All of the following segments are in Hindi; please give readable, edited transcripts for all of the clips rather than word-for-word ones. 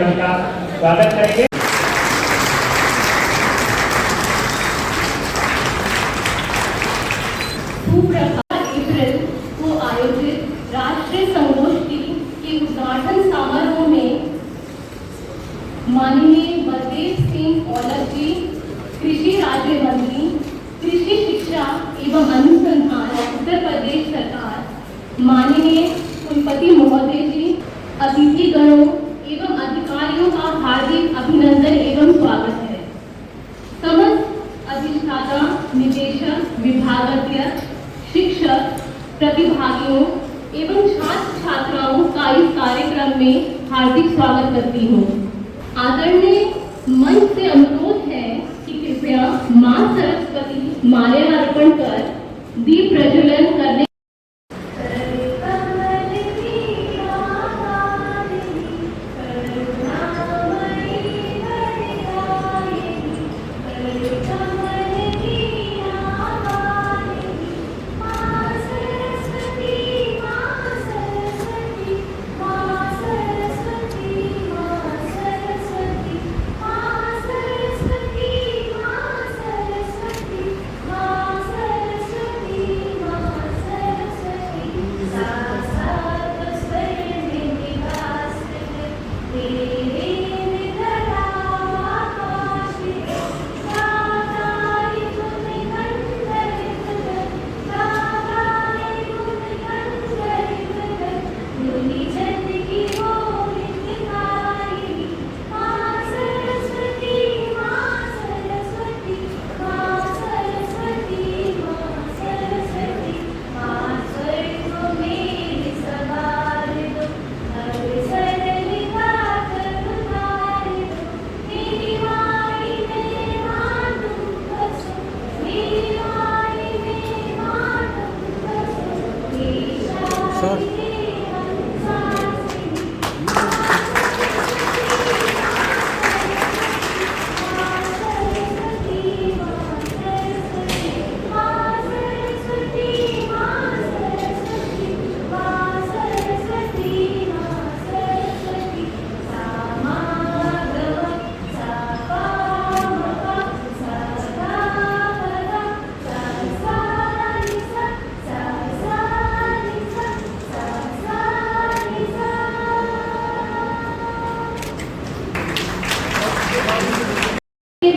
अभिनंदन का स्वागत करेंगे। अप्रैल को आयोजित राष्ट्रीय संगोष्ठी के उद्घाटन समारोह में माननीय बलदेव सिंह औलख जी, कृषि राज्य मंत्री, कृषि शिक्षा एवं अनुसंधान उत्तर प्रदेश सरकार, माननीय कुलपति महोदय जी, अतिथिगणों एवं अधिकारियों का हार्दिक अभिनंदन एवं स्वागत है। समस्त अधिष्ठाता, निदेशक, विभागाध्यक्ष, शिक्षक, प्रतिभागियों एवं छात्र छात्राओं का इस कार्यक्रम में हार्दिक स्वागत करती हूँ। आदरणीय मंच से अनुरोध है कि कृपया मां सरस्वती माल्यार्पण कर दीप प्रज्वलन करने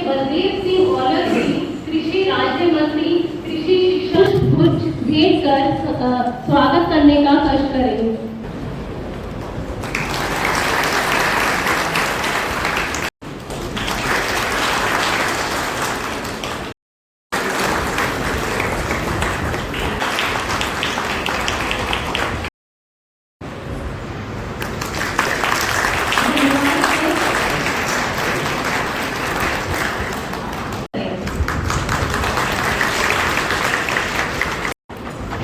बलदेव सिंह औलख जी, कृषि राज्य मंत्री, कृषि शिक्षा कुछ भेंट कर स्वागत करने का कष्ट करेंगे।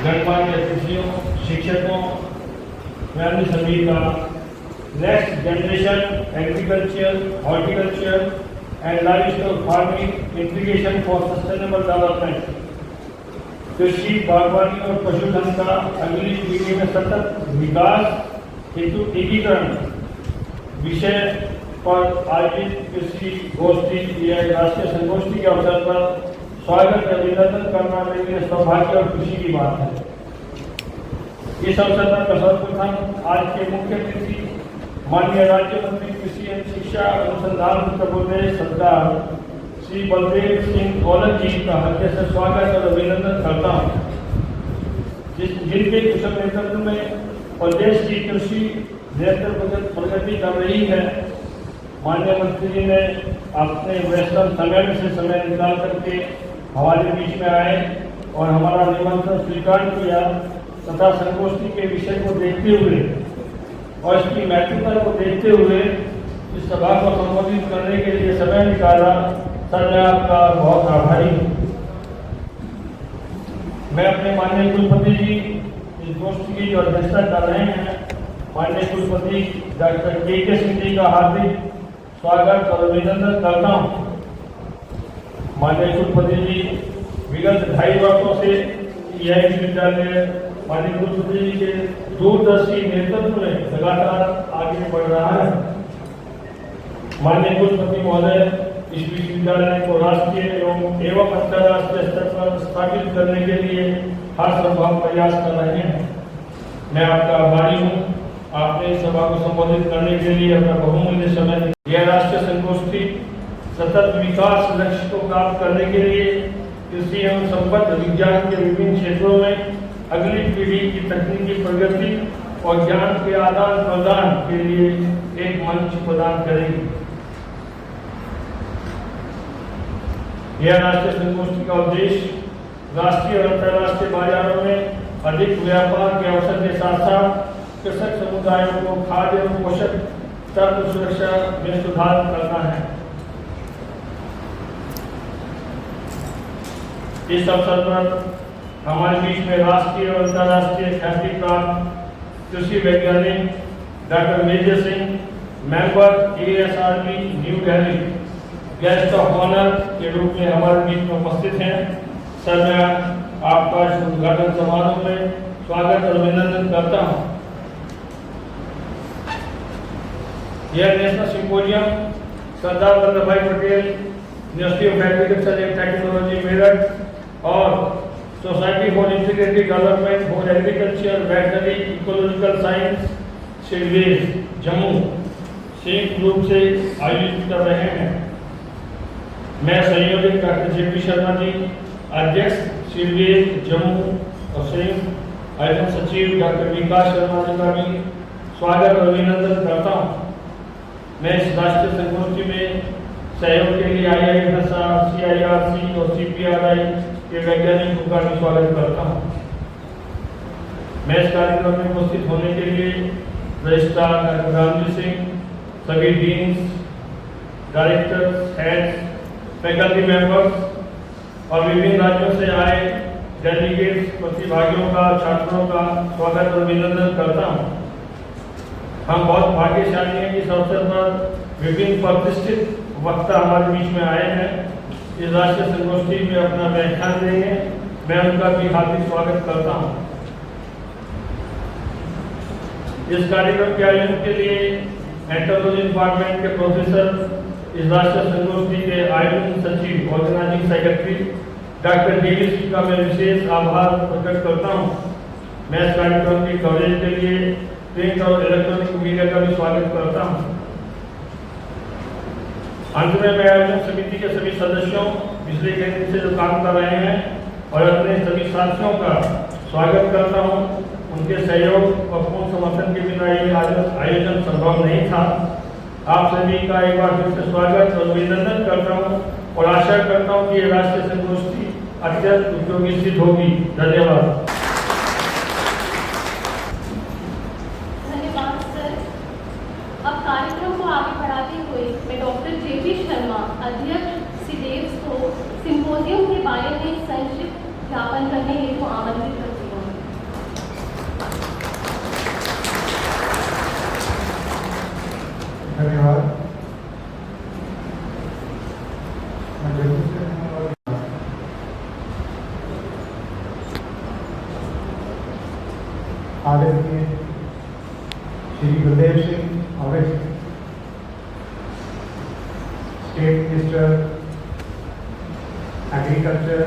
गणमान्य अतिथियों, शिक्षकों, मैं अन्य सभी का next generation agriculture, horticulture and livestock farming integration for sustainable development, कृषि, बागवानी और पशुधन का अगली पीढ़ी में सतत विकास हेतु एकीकरण विषय पर आयोजित कृषि गोष्ठी या राष्ट्रीय संगोष्ठी के अवसर पर स्वागत अभिनंदन करना मेरे लिए सौभाग्य और खुशी की बात है। इस अवसर पर सर्वप्रथम आज के मुख्य अतिथि माननीय राज्य मंत्री कृषि एवं शिक्षा अनुसंधान उत्तर प्रदेश सरकार श्री बलदेव सिंह औलख जी का हृदय से स्वागत और अभिनंदन करता हूँ, जिनके कुशल नेतृत्व में प्रदेश की कृषि निरंतर प्रगति कर रही है। माननीय मंत्री जी ने अपने व्यस्त समय में से समय निकाल करके हमारे बीच में आए और हमारा निमंत्रण स्वीकार किया तथा संगोष्ठी के विषय को देखते हुए और इसकी महत्वता को देखते हुए इस सभा को संबोधित करने के लिए समय निकाला। सर, मैं आपका बहुत आभारी हूँ। मैं अपने माननीय कुलपति जी इस गोष्ठी की जो अध्यक्षता कर रहे हैं, माननीय कुलपति डॉक्टर के सिंह जी का हार्दिक स्वागत और अभिनंदन करता हूँ। माननीय कुलपति जी विगत 2.5 वर्षों से यह विश्वविद्यालय माननीय कुलपति जी के दूरदर्शी नेतृत्व में लगातार आगे बढ़ रहा है। माननीय कुलपति महोदय इस विश्वविद्यालय को राष्ट्रीय एवं अंतर्राष्ट्रीय स्तर पर स्थापित करने के लिए हर संभव प्रयास कर रहे हैं। मैं आपका आभारी हूँ। आपने इस सभा को संबोधित करने के लिए अपना बहुमूल्य समय दिया। यह राष्ट्रीय संगोष्ठी सतत विकास लक्ष्य को प्राप्त करने के लिए कृषि एवं संबद्ध विज्ञान के विभिन्न क्षेत्रों में अगली पीढ़ी की तकनीकी प्रगति और ज्ञान के आदान प्रदान के लिए एक मंच प्रदान करेगी। यह राष्ट्रीय संगोष्ठी का उद्देश्य राष्ट्रीय और अंतर्राष्ट्रीय बाजारों में अधिक व्यापार के अवसर के साथ साथ कृषक समुदायों को खाद्य एवं पोषक तत्व सुरक्षा में सुधार करना है। इस अवसर पर हमारे बीच में राष्ट्रीय और अंतर्राष्ट्रीय ख्याति प्राप्त कृषि वैज्ञानिक doctor Major Singh, member ASRB new Delhi, guest of honour के रूप में हमारे बीच में उपस्थित हैं। सर, मैं आपका इस उद्घाटन समारोह में स्वागत और अभिनंदन करता हूं। यह national symposium Sardar Vallabh Bhai Patel university of agriculture and technology Meerut और society for integrated development for agriculture veterinary ecological science सिडवेज जम्मू संयुक्त रूप से आयोजित कर रहे हैं। मैं संयोजक डॉक्टर JP शर्मा जी, अध्यक्ष सिडवेज जम्मू और संयुक्त आयोजन सचिव डॉक्टर विकास शर्मा जी का भी स्वागत और अभिनंदन करता हूँ। मैं इस राष्ट्रीय संगोष्ठी में सहयोग के लिए IISR, CIRC और CPRI के वैज्ञानिकों का भी स्वागत करता हूँ। मैं इस कार्यक्रम में उपस्थित होने के लिए रजिस्ट्रार डॉक्टर रामजी सिंह, सभी deans, directors, heads, faculty members और विभिन्न राज्यों से आए डेलीगेट्स, प्रतिभागियों का, छात्रों का स्वागत और अभिनंदन करता हूँ। हम बहुत भाग्यशाली हैं कि इस अवसर पर विभिन्न प्रतिष्ठित वक्ता हमारे बीच में आए हैं। इस राष्ट्रीय संगोष्ठी में अपना व्याख्यान देंगे। मैं उनका भी हार्दिक स्वागत करता हूँ। इस कार्यक्रम के आयोजन के लिए एंथ्रोपोलॉजी डिपार्टमेंट के प्रोफेसर, इस राष्ट्रीय संगोष्ठी के आयोजन सचिव, ऑर्गेनाइजिंग सेक्रेटरी डॉक्टर DVC का मैं विशेष आभार प्रकट करता हूँ। मैं इस कार्यक्रम की कवरेज के लिए प्रिंट और इलेक्ट्रॉनिक मीडिया का भी स्वागत करता हूँ। अंत में मैं आयोजन समिति के सभी सदस्यों, पिछले कई दिन से जो काम कर रहे हैं और अपने सभी साथियों का स्वागत करता हूँ। उनके सहयोग और पूर्ण समर्थन के बिना ये आयोजन संभव नहीं था। आप सभी का एक बार फिर से स्वागत और अभिनंदन करता हूँ और आशा करता हूँ कि ये राष्ट्रीय संगोष्ठी अत्यंत उपयोगी सिद्ध होगी। धन्यवाद। अब कार्यक्रम को आगे बढ़ाते हुए मैं डॉक्टर JP शर्मा, अध्यक्ष सिडेव्स को सिंपोजियम के बारे में संक्षिप्त ज्ञापन करने हेतु आमंत्रित करती हूँ। धन्यवाद। आदरणीय Shri Gurudev Singh, state minister agriculture,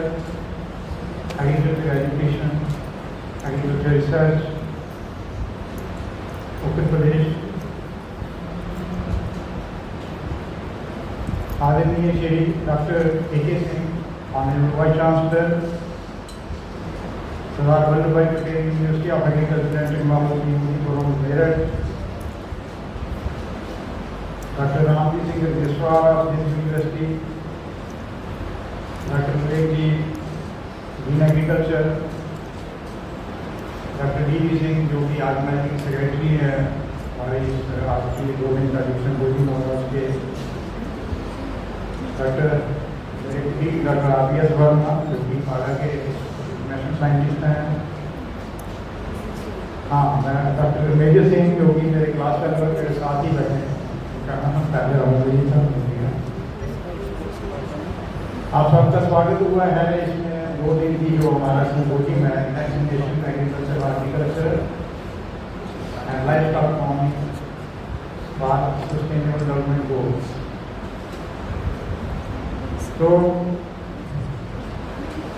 education, agriculture research, Uttar Pradesh. आदरणीय Shri doctor AK Singh, honourable vice chancellor, Sardar Vallabh Bhai Patel university of agriculture and technology Meerut, doctor Ramji Singh, registrar of this university, doctor Vivek ji, dean agriculture, doctor DV Singh जो कि ऑर्गेनाइजिंग सेक्रेटरी है हमारे इस आपकी 2 दिन का डिवीजन बोर्डिंग होगा उसके, डॉक्टर RBS वर्मा जो कि पारा के नेशनल साइंटिस्ट हैं। हाँ, मैं डॉक्टर मेजर सिंह जो कि मेरे क्लास मेंबर मेरे साथ ही बैठे हैं, पहले राउंड था। आप सबका स्वागत हुआ है इसमें 2 दिन की जो हमारा सिंपोजियम है, next generation agriculture, horticulture and life stock farming, sustainable development goals. तो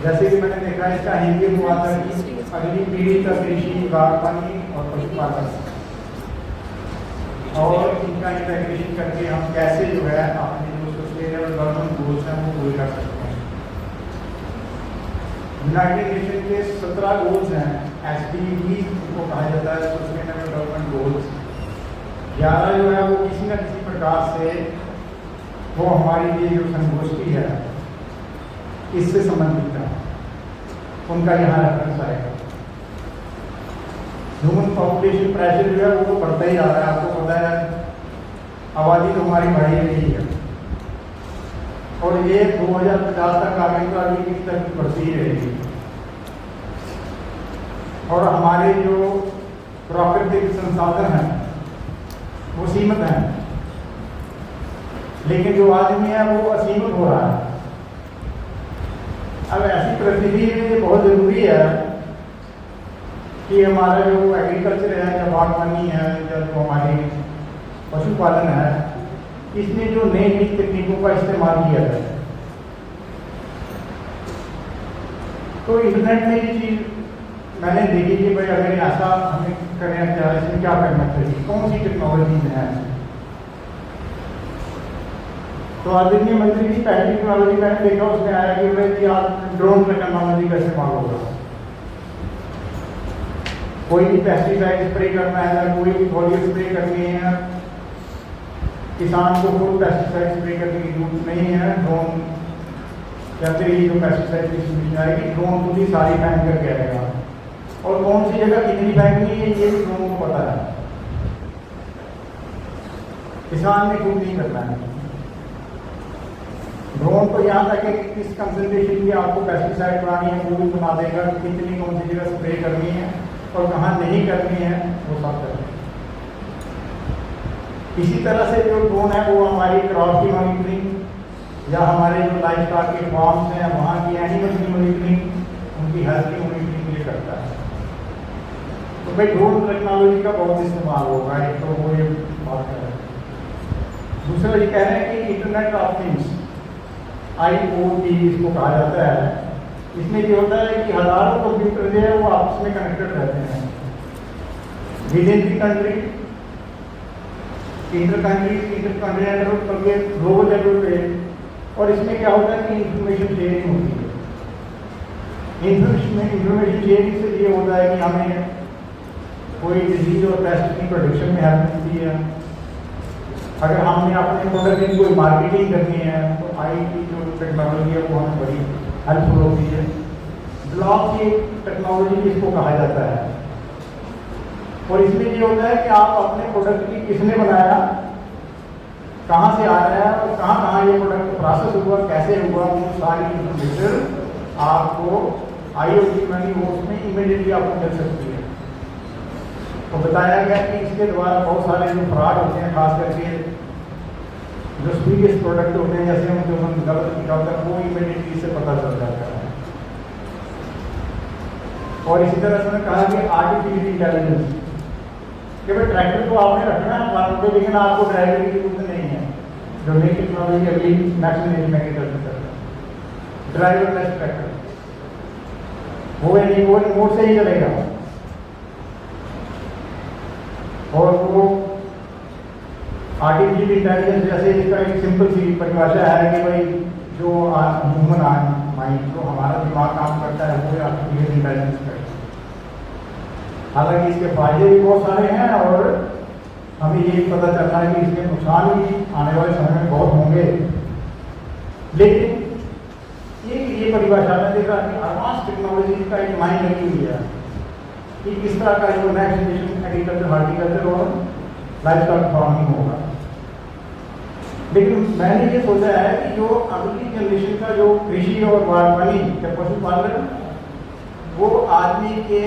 जैसे कि मैंने देखा इसका हिंदी हुआ था कि अगली पीढ़ी तक कृषि, बागवानी और पशुपालन और इनका इंटीग्रेशन करके हम कैसे जो है अपने जो सस्टेनेबल डेवलपमेंट गोल्स हैं वो पूरे कर सकते हैं। यूनाइटेड नेशन के 17 गोल्स हैं, SDGs को कहा जाता है, सस्टेनेबल डेवलपमेंट गोल्स। 11 जो है वो किसी न किसी प्रकार से वो हमारी ये जो संगोष्ठी है इससे संबंधित है, उनका यहाँ रेफरेंस आएगा। ह्यूमन पॉपुलेशन प्रेशर जो है वो बढ़ता ही जा रहा है, आपको पता है आबादी तो हमारी बढ़ी रही है और ये 2050 तक आगे तो अभी तक बढ़ती ही रहेगी। और हमारे जो प्राकृतिक संसाधन हैं वो सीमित हैं, लेकिन जो आदमी है वो असीमित हो रहा है। अब ऐसी परिस्थिति में ये बहुत जरूरी है कि हमारा जो एग्रीकल्चर है या बागवानी है या जो हमारी पशुपालन है, इसमें जो नई नई तकनीकों का इस्तेमाल किया जाए। तो इंटरनेट में ये चीज़ मैंने देखी कि भाई अगर ऐसा हमें करना चाहिए, इसमें क्या करना चाहिए, कौन सी टेक्नोलॉजीज हैं। तो आदरणीय मंत्री जी पहली टेक्नोलॉजी मैंने देखा उसमें आया कि भाई आप ड्रोन टेक्नोलॉजी का इस्तेमाल होगा। कोई भी पेस्टिसाइड स्प्रे करना है, कोई भी फॉलियर स्प्रे करनी है, किसान को खुद पेस्टिसाइड स्प्रे करने की जरूरत नहीं है। ड्रोन या फिर ये जो पेस्टिसाइड की सुविधा आएगी, ड्रोन खुद ही सारी फेंक करके आएगा और कौन सी जगह कितनी फेंकनी है ये भी ड्रोन को पता है। किसान ने खुद नहीं करना है। ड्रोन तो यहाँ तक कि किस कंसंट्रेशन की आपको पेस्टिसाइड बनानी है वो भी बना देगा, कितनी कौन सी जगह स्प्रे करनी है और कहाँ नहीं करनी है वो सब करें। इसी तरह से जो ड्रोन है वो हमारी क्रॉप की मॉनिटरिंग या हमारे जो लाइफ स्टॉक के फार्म्स हैं वहाँ की एनिमल की मॉनिटरिंग, उनकी हेल्थ की मॉनिटरिंग ये करता है। तो भाई ड्रोन टेक्नोलॉजी का बहुत इस्तेमाल होगा, एक तो वो ये बात है। दूसरा ये कह रहे हैं कि इंटरनेट ऑफ थिंग्स, IoT इसको कहा जाता है। इसमें ये होता है कि हजारों कंप्यूटर जो है वो आपस में कनेक्टेड रहते हैं with in the country, inter country, inter continental, global level पे। और इसमें क्या होता है कि इंफॉर्मेशन शेयरिंग होती है। इंफॉर्मेशन शेयरिंग से ये होता है कि हमें कोई डिजीज और पेस्ट की प्रोडक्शन में हेल्प मिलती है। अगर हमने अपने प्रोडक्ट की कोई मार्केटिंग करनी है तो IT जो टेक्नोलॉजी है वो हमें बड़ी हेल्पफुल होती है। ब्लॉकचेन टेक्नोलॉजी इसको कहा जाता है। और इसमें ये होता है कि आप अपने प्रोडक्ट की किसने बनाया, कहाँ से आ रहा है और कहाँ कहाँ ये प्रोडक्ट प्रोसेस हुआ, कैसे हुआ, वो सारी इंफॉर्मेशन आपको IoT मनी वो उसमें इमीडिएटली आपको मिल सकती है। तो बताया गया कि इसके द्वारा बहुत सारे जो फ्रॉड होते हैं, खास करके जो स्पीडियस प्रोडक्ट होते हैं, जैसे हम जो हम गलत लिखा होता है वो इमीडिएटली से पता चल जाता है। और इसी तरह से कहा कि आर्टिफिशियल इंटेलिजेंस कि भाई ट्रैक्टर तो आपने रखना है प्लान पे, लेकिन आपको ड्राइवर की जरूरत नहीं है। जो नई टेक्नोलॉजी अगली next agriculture driver less tractor वो नहीं, वो रिमोट से ही चलेगा। और वो आर्टिफिशियल इंटेलिजेंस जैसे इसका एक सिंपल सी परिभाषा है कि भाई जो ह्यूमन माइंड जो हमारा दिमाग काम करता है वो आर्टिफिशियल इंटेलिजेंस करता है। हालांकि इसके फायदे भी बहुत सारे हैं और हमें ये पता चलता है कि इसके नुकसान भी आने वाले समय में बहुत होंगे। लेकिन ये परिभाषा में देखा कि एडवांस टेक्नोलॉजी का एक माइंड लगी हुई है कि किस तरह का जो नेक्स्ट जनरेशन एग्रीकल्चर, हॉर्टिकल्चर और लाइफस्टॉक फार्मिंग होगा। लेकिन मैंने ये सोचा है कि जो अगली जनरेशन का जो कृषि और बागवानी या पशुपालन वो आदमी के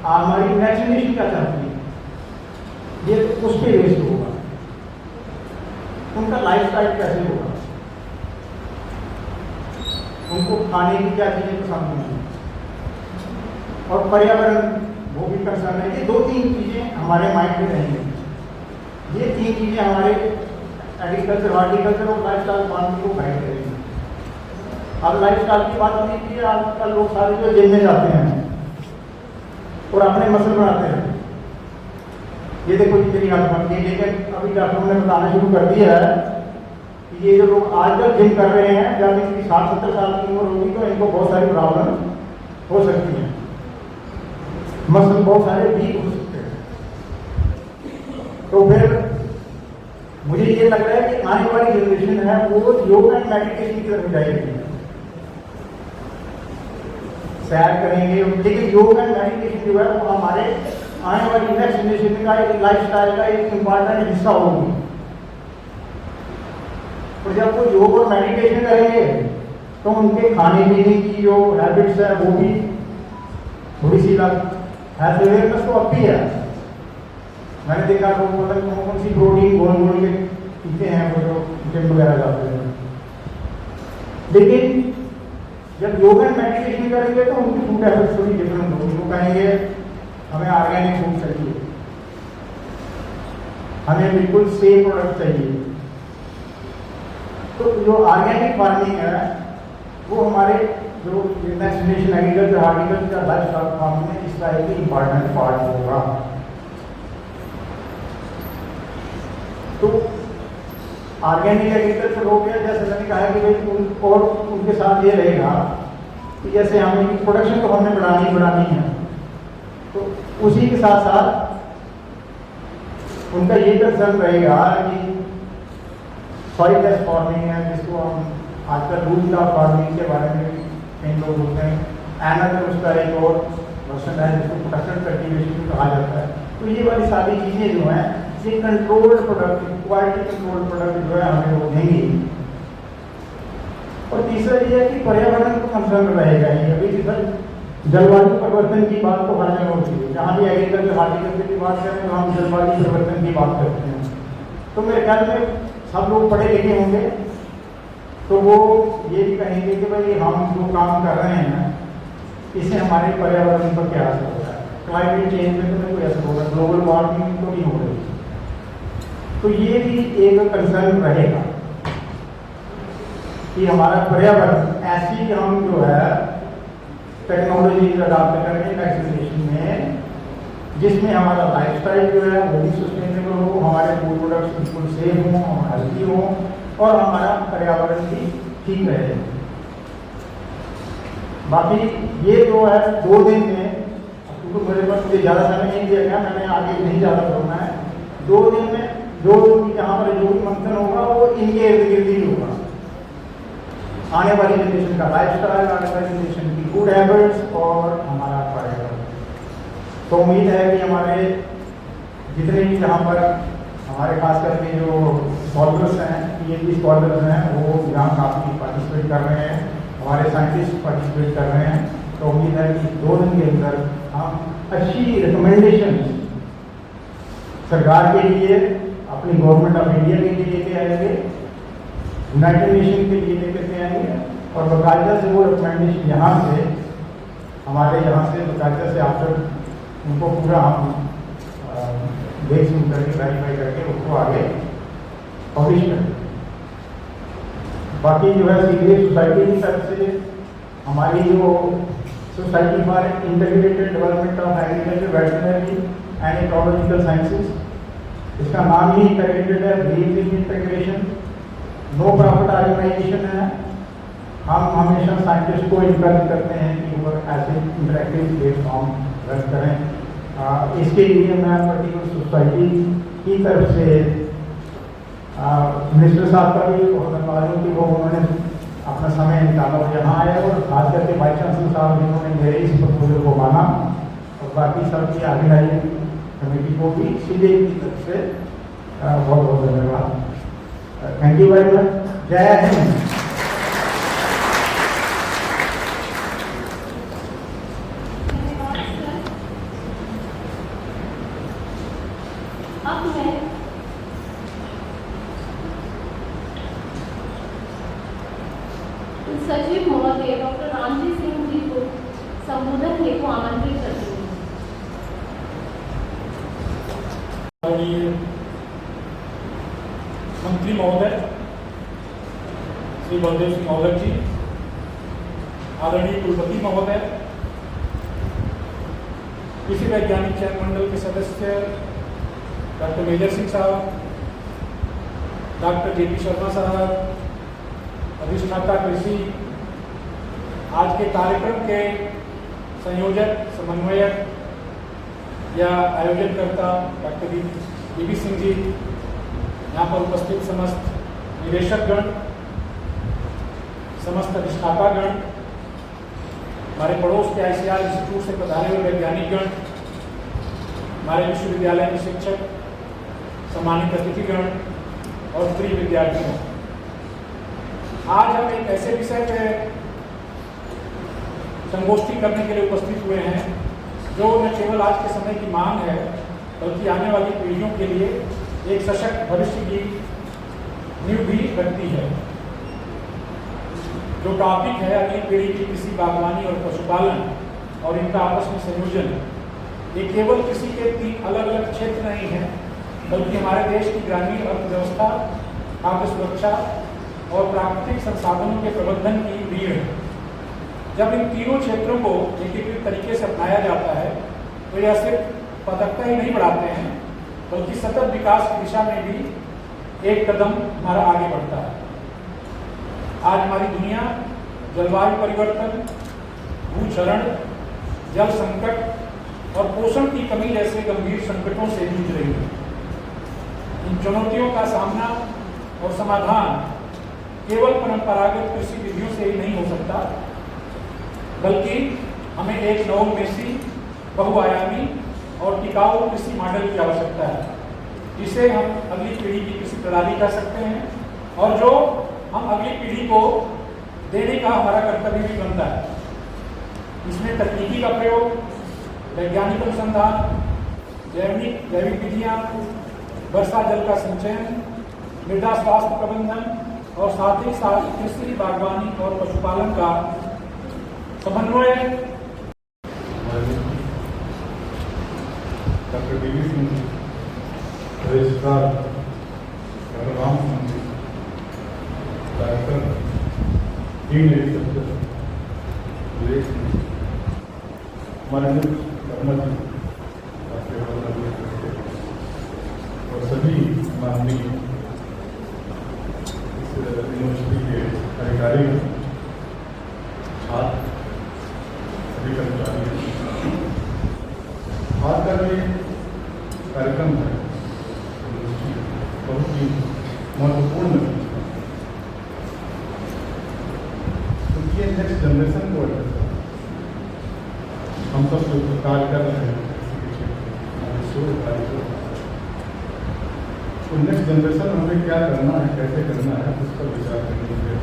हमारी नेक्स्ट जनरेशन क्या चाहती है, ये उस पर बेस्ड होगा। उनका लाइफस्टाइल कैसे होगा, उनको खाने की क्या चीजें पसंद होंगी और पर्यावरण वो भी कंसर्न है। ये 2-3 चीजें हमारे माइंड में रहेंगी। ये 3 चीजें हमारे एग्रीकल्चर, हॉर्टिकल्चर और लाइफस्टाइल फार्मिंग को गाइड करेंगी। अब लाइफ स्टाइल की बात कीजिए, आजकल लोग सारे जो जिम में जाते हैं और अपने मसल बनाते हैं, ये देखो जितनी हालत बन गई। लेकिन अभी डॉक्टरों ने बताना शुरू कर दिया है कि ये जो लोग आजकल जिम कर रहे हैं, जब इनकी 60-70 साल की उम्र होगी तो इनको बहुत सारी प्रॉब्लम हो सकती है, मसल बहुत सारे वीक हो सकते हैं। तो फिर मुझे ये लग रहा है कि आने वाली जनरेशन है वो योग एंड मेडिटेशन की तरफ जाएगी, सैर करेंगे। लेकिन योग एंड मेडिटेशन जो है वो हमारे आने वाली नेक्स्ट जनरेशन का एक लाइफ स्टाइल का एक इम्पॉर्टेंट हिस्सा होगी। और जब वो योग और मेडिटेशन करेंगे तो उनके खाने पीने की जो हैबिट्स है वो भी थोड़ी सी हेल्थ अवेयरनेस तो अब भी है। मैंने देखा लोग मतलब कौन सी प्रोटीन घोल के पीते हैं वो जो जिम वगैरह जाते हैं। लेकिन जब योगा एंड मेडिटेशन करेंगे तो उनकी फूड हैबिट्स थोड़ी डिफरेंट होगी। वो कहेंगे हमें ऑर्गेनिक फूड चाहिए, हमें बिल्कुल सेफ प्रोडक्ट चाहिए। तो जो ऑर्गेनिक फार्मिंग है वो हमारे जो next generation agriculture horticulture life style farming में इस तरह की इंपॉर्टेंट पार्ट होगा। तो ऑर्गेनिक एग्रीकल्चर हो गया, जैसे मैंने कहा कि भाई और उनके साथ ये रहेगा कि जैसे हमें प्रोडक्शन तो हमें बढ़ानी है, तो उसी के साथ साथ उनका ये कंसर्न रहेगा कि सॉइल बेस्ड फार्मिंग है, जिसको हम आजकल रूफटॉप फार्मिंग के बारे में कई लोग बोलते हैं, एनर उसका एक और वर्षन है जिसको प्रोडक्शन कल्टीवेशन कहा जाता है। तो ये वाली सारी चीज़ें जो हैं ये controlled product, quality controlled product जो है हमें वो देंगे। और तीसरा ये है कि पर्यावरण को कंसर्न रहेगा। ये अभी जिधर जलवायु परिवर्तन की बात तो हर जगह होती है, जहाँ भी एग्रीकल्चर हार्टिकल्चर की बात करें तो हम जलवायु परिवर्तन की बात करते हैं। तो मेरे ख्याल में सब लोग पढ़े लिखे होंगे तो वो ये भी कहेंगे कि भाई हम जो काम कर रहे हैं इससे हमारे पर्यावरण पर क्या असर हो रहा है, क्लाइमेट चेंज में तो नहीं कोई असर हो रहा है, ग्लोबल वार्मिंग तो नहीं हो रही। तो ये भी एक कंसर्न रहेगा कि हमारा पर्यावरण ऐसी हम जो है टेक्नोलॉजी अडॉप्ट करें नेक्स्ट जनरेशन में, जिसमें हमारा लाइफस्टाइल जो है वो भी सस्टेनेबल हो, हमारे फूड प्रोडक्ट्स बिल्कुल सेफ हों, हम हेल्थी हों और हमारा पर्यावरण भी ठीक रहे। बाकी ये जो है 2 दिन में, क्योंकि मेरे पास मुझे ज़्यादा समय नहीं दिया गया, मैंने आगे नहीं ज़्यादा करना है। 2 दिन में जो यहाँ पर जो भी मंथन होगा वो इनके इर्द गिर्द ही होगा। आने वाली जनरेशन का लाइफस्टाइल, आने वाली जनरेशन की फूड हैबिट्स और हमारा पर्यावरण। तो उम्मीद है कि हमारे जितने भी यहाँ पर हमारे खास करके जो स्कॉलर्स हैं, PhD स्कॉलर्स हैं, वो यहाँ काफ़ी पार्टिसिपेट कर रहे हैं, हमारे साइंटिस्ट पार्टिसिपेट कर रहे हैं। तो उम्मीद है कि 2 दिन के अंदर हम अच्छी रिकमेंडेशन सरकार के लिए, अपनी गवर्नमेंट ऑफ इंडिया के लिए लेके आएंगे, यूनाइटेड नेशन के लिए लेके आएंगे और बाकायदा से वो रिकमेंडेशन यहाँ से हमारे यहाँ से बाकायदा से आफ्टर उनको पूरा हम देख सुन करके वेरीफाई करके उसको आगे पब्लिश करें। बाकी जो है सीक्रेट सोसाइटी की तरफ से हमारी जो society for integrated development of agriculture, veterinary and ecological sciences, इसका नाम ही इंटीग्रेटेड है, believe in integration, no profit organisation है। हम हमेशा साइंटिस्ट को इनकरेज करते हैं कि वो ऐसे इंटरेक्टिव प्लेटफॉर्म रन करें। इसके लिए मैं पर्टिकुलर सोसाइटी की तरफ से मिनिस्टर साहब का भी बहुत धन्यवाद हूँ कि वो उन्होंने अपना समय निकाला और यहाँ आए, और खास करके वाइस चांसलर साहब जिन्होंने मेरे इस प्रपोजल को माना, और बाकी सब की ऑर्गेनाइजिंग कमेटी को भी सीधे की तरफ से बहुत बहुत धन्यवाद। Thank you very much. जय हिंद। अब मैं सचिव महोदय डॉक्टर रामजी सिंह जी को संबोधन हेतु आमंत्रित करती हूँ। मंत्री महोदय श्री बलदेव सिंह औलख जी, आदरणीय कुलपति महोदय, कृषि वैज्ञानिक चयन मंडल के सदस्य डॉक्टर मेजर सिंह साहब, डॉक्टर जेपी शर्मा साहब, अधिष्ठाता कृषि, आज के कार्यक्रम के संयोजक, समन्वयक या आयोजनकर्ता डॉक्टर बीबी सिंह जी, यहाँ पर उपस्थित समस्त निदेशकगण, समस्त अधिष्ठातागण, हमारे पड़ोस के ICR इंस्टीट्यूट से पधारे हुए वैज्ञानिकगण, हमारे विश्वविद्यालय के शिक्षक, सम्मानित अतिथिगण और प्रिय विद्यार्थियों, आज हम एक ऐसे विषय पर संगोष्ठी करने के लिए उपस्थित हुए हैं जो न केवल आज के समय की मांग है, बल्कि आने वाली पीढ़ियों के लिए एक सशक्त भविष्य की नींव भी रखती है। जो टॉपिक है अगली पीढ़ी की कृषि, बागवानी और पशुपालन और इनका आपस में संयोजन, ये केवल कृषि के 3 अलग अलग क्षेत्र नहीं है, बल्कि हमारे देश की ग्रामीण अर्थव्यवस्था, खाद्य सुरक्षा और प्राकृतिक संसाधनों के प्रबंधन की रीढ़ है। जब इन तीनों क्षेत्रों को एकीकृत तरीके से अपनाया जाता है तो यह सिर्फ उत्पादकता ही नहीं बढ़ाते हैं, बल्कि सतत विकास की दिशा में भी एक कदम हमारा आगे बढ़ता है। आज हमारी दुनिया जलवायु परिवर्तन, भूक्षरण, जल संकट और पोषण की कमी जैसे गंभीर संकटों से जूझ रही है। इन चुनौतियों का सामना और समाधान केवल परंपरागत कृषि विधियों से ही नहीं हो सकता, बल्कि हमें एक नवोन्मेषी, बहुआयामी और टिकाऊ कृषि मॉडल की आवश्यकता है, जिसे हम अगली पीढ़ी की कृषि प्रणाली कह सकते हैं और जो हम अगली पीढ़ी को देने का हमारा कर्तव्य भी बनता है। इसमें तकनीकी का प्रयोग, वैज्ञानिक अनुसंधान, जैविक विधियाँ, वर्षा जल का संचयन, मृदा स्वास्थ्य प्रबंधन और साथ ही साथ कृषि, बागवानी और पशुपालन का समन्वय। Doctor BB Singh, registrar doctor Ram Singh, director dean agriculture Vivek Singh, हमारे कर्मा जी और सभी माननीय इस यूनिवर्सिटी के अधिकारी, छात्र, सभी कर्मचारी, आज का जो कार्यक्रम है बहुत ही महत्वपूर्ण है, क्योंकि ये नेक्स्ट जनरेशन को हम सब जो कार्य कर रहे हैं तो नेक्स्ट जनरेशन में हमें क्या करना है, कैसे करना है, उस पर विचार करने के लिए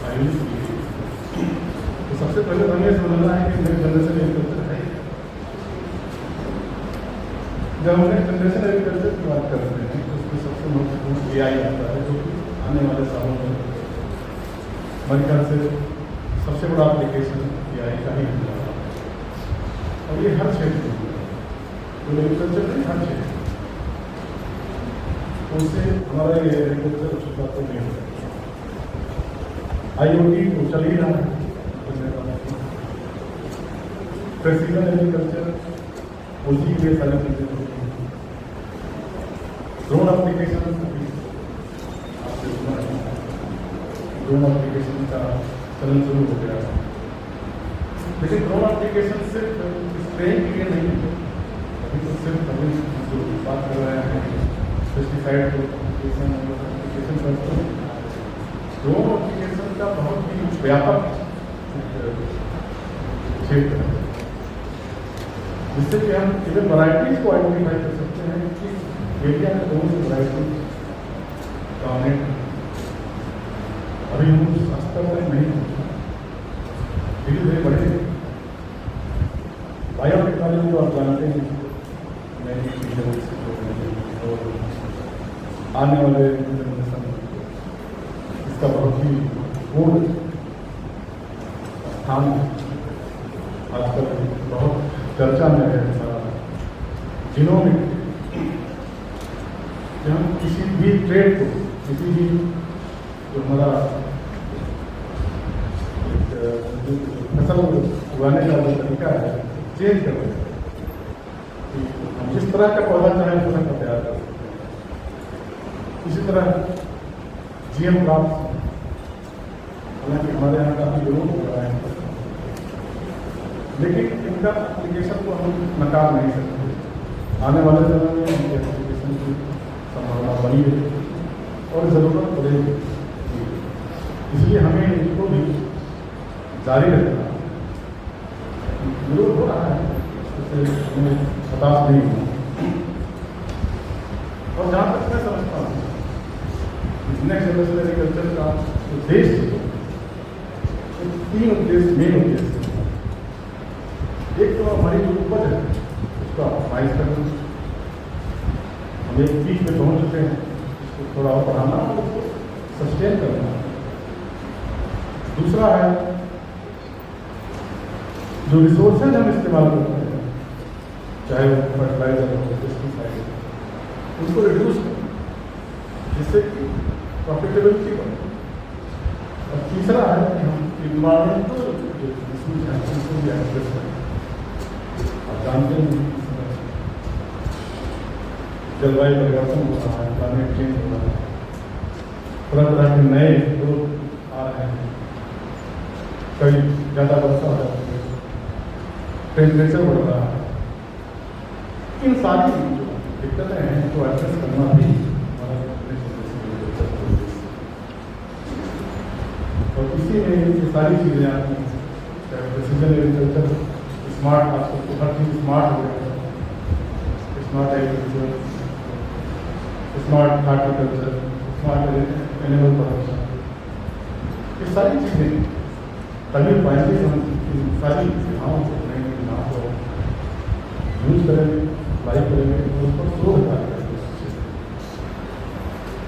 आयोजित की गई। तो सबसे पहले हमें समझना है कि नेक्स्ट जनरेशन एग्रीकल्चर है। जब हम नेक्स्ट जनरेशन एग्रीकल्चर की बात करते हैं तो उसमें सबसे महत्वपूर्ण AI आता है, जो कि आने वाले सालों में मेरे ख्याल से सबसे बड़ा एप्लीकेशन AI का ही हो रहा है। और ये हर क्षेत्र में तो एग्रीकल्चर नहीं, हर क्षेत्र उससे हमारा ये एग्रीकल्चर छुपा तो नहीं होता। IoT तो चल ही रहा है, प्रेसिजन एग्रीकल्चर उसी के सारी चीजें होती हैं। ड्रोन एप्लीकेशन आपसे सुना है, ड्रोन एप्लीकेशन का चलन शुरू हो गया है, लेकिन ड्रोन एप्लीकेशन सिर्फ स्प्रेइंग के लिए नहीं है। अभी तो सिर्फ अभी जो बात कर रहे हैं पेस्टिसाइड एप्लीकेशन करते हैं, ड्रोन एप्लीकेशन का बहुत ही व्यापक क्षेत्र है, जिससे कि हम इवन वैरायटीज को आइडेंटिफाई कर सकते हैं कि एरिया में कौन सी वैरायटी डोमिनेट। अभी हम उस स्तर पर नहीं पहुंचे, धीरे धीरे बढ़े। बायोटेक्नोलॉजी जो आप जानते हैं, नई चीजें और आने वाले जनरेशन इसका बहुत ही पूर्ण स्थान है। आजकल बहुत चर्चा में है हमारा जीनोमिक, कि हम किसी भी ट्रेड को, किसी भी जो हमारा फसल उगाने का जो तरीका है चेंज कर रहे हैं। हम जिस तरह का पौधा चाहें उस तरह का तैयार कर सकते हैं। इसी तरह GM क्रॉप्स, हालांकि हमारे यहाँ काफ़ी लोगों को लगाए हैं, लेकिन इनका एप्लीकेशन को हम नकार नहीं सकते। आने वाले समय में इनके एप्लीकेशन की संभावना बनी है और ज़रूरत पड़ेगी, इसलिए हमें इनको भी जारी रखना विरोध हो रहा है, इससे हमें हताश नहीं होना। और जहाँ तक मैं समझता हूँ नेक्स्ट जनरेशन एग्रीकल्चर का उद्देश्य 3 उद्देश्य, मेन उद्देश्य। एक तो हमारी जो उपज है उसको ऑप्टिमाइज करना, हम एक पीक में पहुँच चुके हैं, इसको थोड़ा और बढ़ाना और उसको सस्टेन करना। दूसरा है जो रिसोर्सेज हम इस्तेमाल करते हैं, चाहे वो फर्टिलाइजर हो, पेस्टिसाइड, उसको रिड्यूस करें जिससे कि प्रॉफिटेबिलिटी बढ़े। और तीसरा है कि हम इन्वायरमेंटल जो इश्यूज हैं उनको भी एड्रेस करें। आप जानते हैं जलवायु परिवर्तन हो रहा है, क्लाइमेट चेंज हो रहा है, तरह तरह के नए रोग आ रहे हैं, कई ज़्यादा वर्षा हो जाती है, टेम्परेचर बढ़ रहा है। इन सारी जो दिक्कतें हैं तो एड्रेस करना भी हमारा और इसी में ये सारी चीज़ें आती हैं, चाहे प्रिसीजन एग्रीकल्चर, स्मार्ट, आजकल तो हर चीज़ स्मार्ट हो गई है, smart agriculture, smart horticulture, smart animal production, ये सारी चीज़ें तभी पाएंगे हम इन सारी सुविधाओं को नई सुविधाओं को यूज करेंगे, अप्लाई करेंगे और उस पर शोध कार्य करेंगे।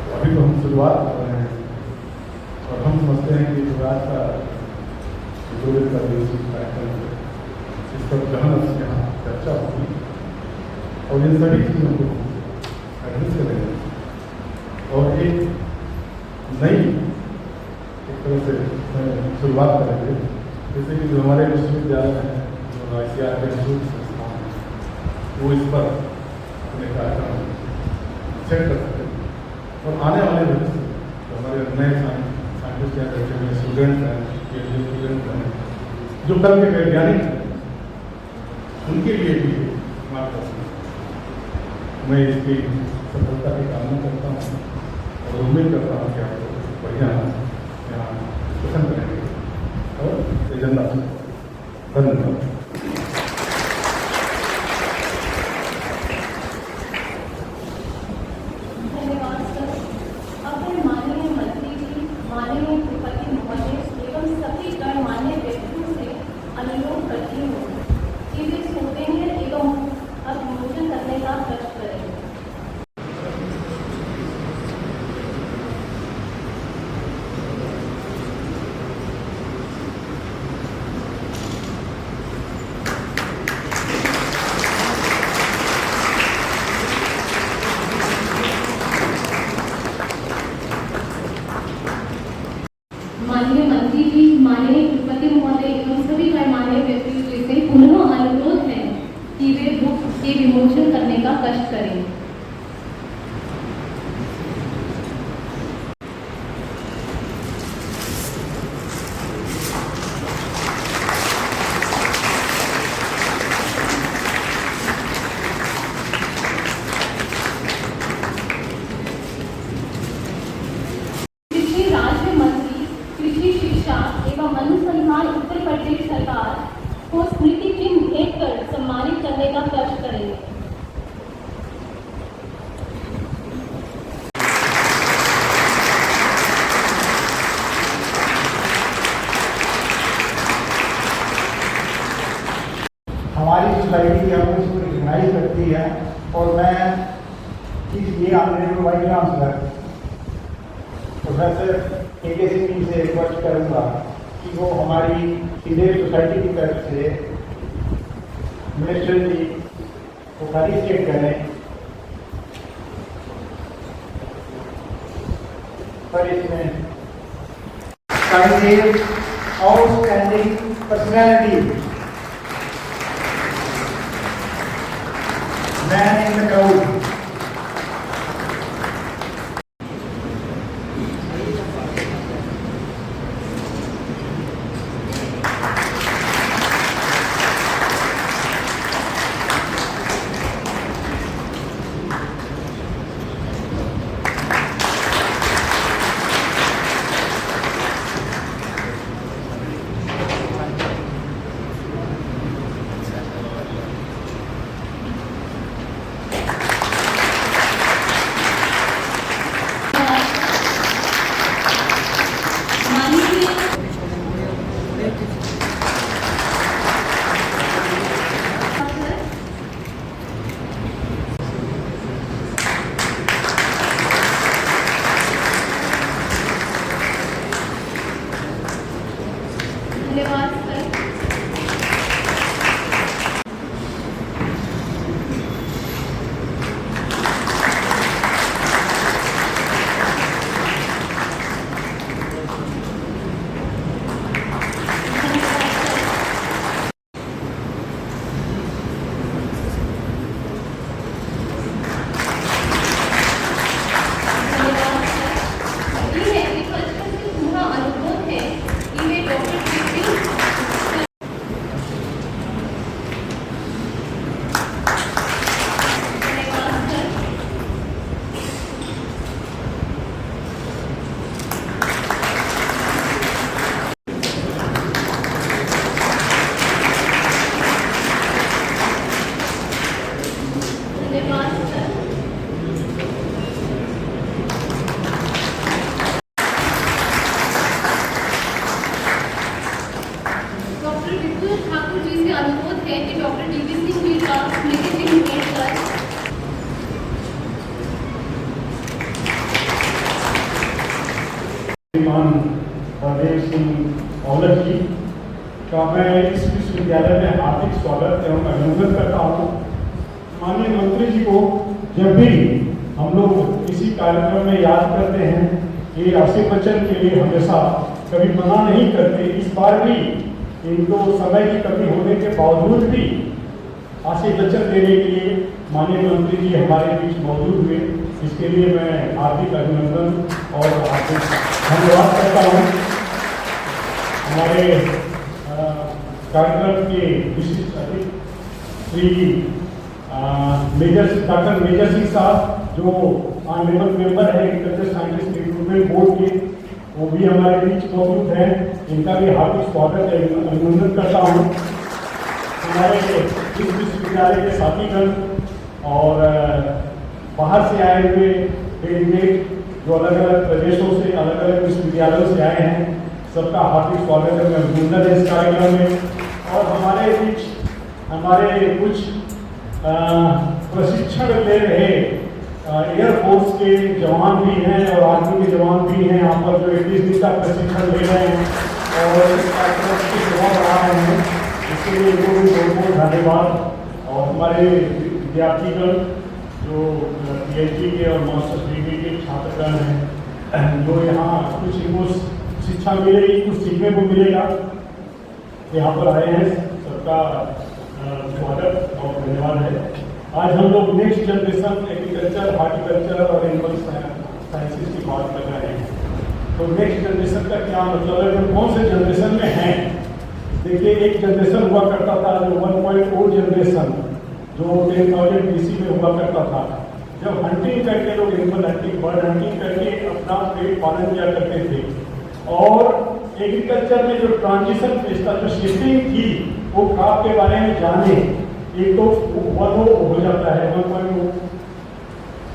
तो अभी तो हम शुरुआत कर रहे हैं और हम समझते हैं कि आज का जो का कार्यक्रम इस पर गहन यहाँ चर्चा होगी और इन सभी चीज़ों को एड्रेस करेंगे और एक नई एक तरह से शुरुआत करेंगे। जैसे कि जो हमारे विश्वविद्यालय हैं, जो ICAR के शोध संस्थान हैं, वो इस पर अपने कार्यक्रम सेट कर सकते हैं और आने वाले भविष्य जो हमारे नए साइंटिस्ट या बैठे हुए स्टूडेंट हैं, PhD स्टूडेंट हैं, जो कल के वैज्ञानिक हैं, उनके लिए भी मार्गदर्शन। मैं इसकी सफलता की कामना करता हूँ और उम्मीद करता हूँ कि आप लोग बढ़िया यहाँ पसंद करेंगे और एजेंडा धन्यवाद। धन्यवाद सर। अब माननीय मंत्री जी, माननीय त्रिपति महोदय एवं सभी गणमान्य व्यक्तियों से अनुरोध करती हूँ कि वे सौजन्य एवं अभिमोचन करने का कष्ट करें। माननीय मंत्री जी, माननीय त्रिपति महोदय एवं सभी गणमान्य व्यक्तियों से पुनः अनुरोध है कि वे बुक के विमोचन करने का कष्ट करें। कृषि राज्य मंत्री, कृषि शिक्षा एवं अनुसंधान उत्तर प्रदेश सरकार को स्मृति चिन्ह भेंट कर सम्मानित करने का कष्ट करें। हमारी सोसाइटी हमको इसको रिकग्नाइज करती है और मैं ये ऑनरेबल वाइस चांसलर प्रोफेसर के सिंह से रिक्वेस्ट करूँगा कि वो हमारी सीधे सोसाइटी की तरफ से मिनिस्टर जी को खाली स्टेट करें पर इसमें outstanding personality, man in the crowd. धन्यवाद सर। डॉक्टर विपुल ठाकुर जी से अनुरोध है कि डॉक्टर डी.वी. सिंह जी का स्मृति चिन्ह भेंट कर श्रीमान बलदेव सिंह औलख जी का मैं इस विश्वविद्यालय में हार्दिक स्वागत एवं अभिनंदन करता हूँ। माननीय मंत्री जी को जब भी हम लोग किसी कार्यक्रम में याद करते हैं, ये आसिफ बच्चन के लिए हमेशा कभी मना नहीं करते। इस बार भी इनको समय की कमी होने के बावजूद भी आसिफ बच्चन देने के लिए माननीय मंत्री जी हमारे बीच मौजूद हुए, इसके लिए मैं हार्दिक अभिनंदन और हार्दिक धन्यवाद करता हूँ। हमारे कार्यक्रम के विशिष्ट अतिथि श्री डॉक्टर मेजर सिंह साहब, जो ऑनरेबल मेंबर है एग्रीकल्चर साइंटिस्ट रिक्रूटमेंट बोर्ड के, वो भी हमारे बीच मौजूद हैं। इनका भी हार्दिक स्वागत एवं अभिनंदन करता हूँ। हमारे इस विश्वविद्यालय के साथीगण और बाहर से आए हुए डेलीगेट जो अलग अलग प्रदेशों से, अलग अलग विश्वविद्यालयों से आए हैं, सबका हार्दिक स्वागत एवं अभिनंदन है इस कार्यक्रम में। और हमारे बीच हमारे कुछ प्रशिक्षण ले रहे एयरफोर्स के जवान भी हैं और आर्मी के जवान भी हैं यहाँ पर, जो 21 दिन का प्रशिक्षण ले रहे हैं और इस कार्यक्रम की सेवा बढ़ा रहे हैं, इसके लिए उनको भी बहुत बहुत धन्यवाद। और हमारे विद्यार्थीगण जो PhD के और मास्टर्स डिग्री के छात्रगण हैं, जो यहाँ कुछ इनको शिक्षा मिलेगी, कुछ सीखने को मिलेगा, यहाँ पर आए हैं, सबका स्वागत और धन्यवाद है। आज हम लोग नेक्स्ट जनरेशन एग्रीकल्चर, हार्टिकल्चर और एनिमल साइंसेस की बात कर रहे हैं। तो नेक्स्ट जनरेशन का क्या मतलब है, जो कौन से जनरेशन में हैं? देखिए, एक जनरेशन हुआ करता था जो 1.0 जनरेशन, जो 10,000 BC में हुआ करता था, जब हंटिंग करके लोग एनिमल हंटिंग, बर्ड हंटिंग करके अपना पेट पालन किया करते थे। और एग्रीकल्चर में जो ट्रांजिशन फेज था, जो शिफ्टिंग थी, वो क्रॉप के बारे में जाने, एक तो 1.0 हो जाता है, 1.0।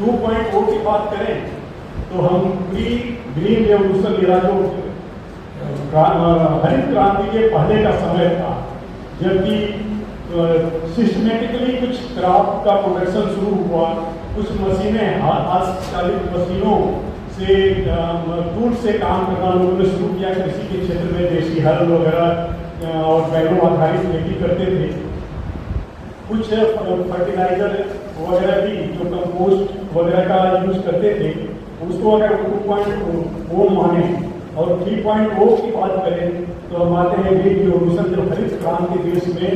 2.0 की बात करें तो हम प्री ग्रीन रेवोल्यूशन एरा, जो हरित क्रांति के पहले का समय था, जबकि सिस्टमेटिकली कुछ क्रॉप का प्रोडक्शन शुरू हुआ, कुछ मशीनें, हाथ चालित मशीनों से, टूल से काम करना लोगों ने शुरू किया। कृषि के क्षेत्र में देशी हल वगैरह और बैलों आधारित खेती करते थे। कुछ फर्टिलाइजर वगैरह भी, जो कंपोस्ट वगैरह का यूज करते थे, उसको अगर 2.0 माने और 3.0 की बात करें तो हम आते हैं ग्रीन रिवॉल्यूशन, जो हरित क्रांति देश में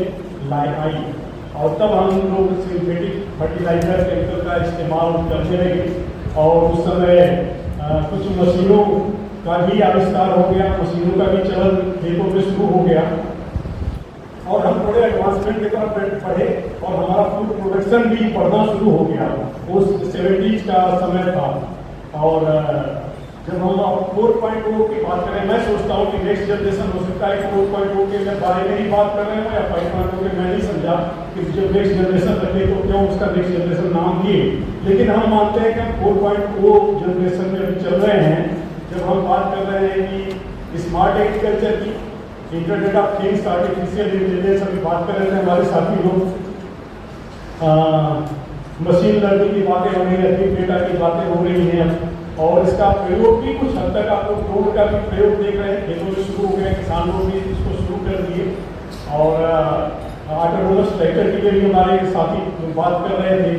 आई, और तब हम लोग सिंथेटिक फर्टिलाइजर केमिकल का इस्तेमाल करने लगे, और उस समय कुछ मशीनों का भी आविष्कार हो गया, मशीनों का भी चलन खेतों में शुरू हो गया, और हम थोड़े एडवांसमेंट की तरफ बढ़े और हमारा फूड प्रोडक्शन भी बढ़ना शुरू हो गया। उस 70s का समय था। और जब हम 4.0 की बात करें, मैं सोचता हूँ कि नेक्स्ट जनरेशन हो सकता है कि 4.0 के बारे में ही बात कर रहे हो या 5.0 के, मैं नहीं समझा कि जब नेक्स्ट जनरेशन रखे तो क्यों उसका नेक्स्ट जनरेशन नाम दिए, लेकिन हम मानते हैं कि हम 4.0 जनरेशन में अभी चल रहे हैं। जब हम बात कर रहे हैं कि स्मार्ट एग्रीकल्चर की, internet of things, artificial intelligence, अभी बात कर रहे थे हमारे साथी लोग, मशीन लर्निंग की बातें हो रही है, बिग डेटा की बातें हो रही हैं, और इसका प्रयोग भी कुछ हद तक आप लोग ड्रोन का भी प्रयोग देख रहे हैं, खेतों में शुरू हो गया, किसान लोग भी इसको शुरू कर दिए। और ऑटोनोमस ट्रैक्टर के लिए भी हमारे साथी बात कर रहे थे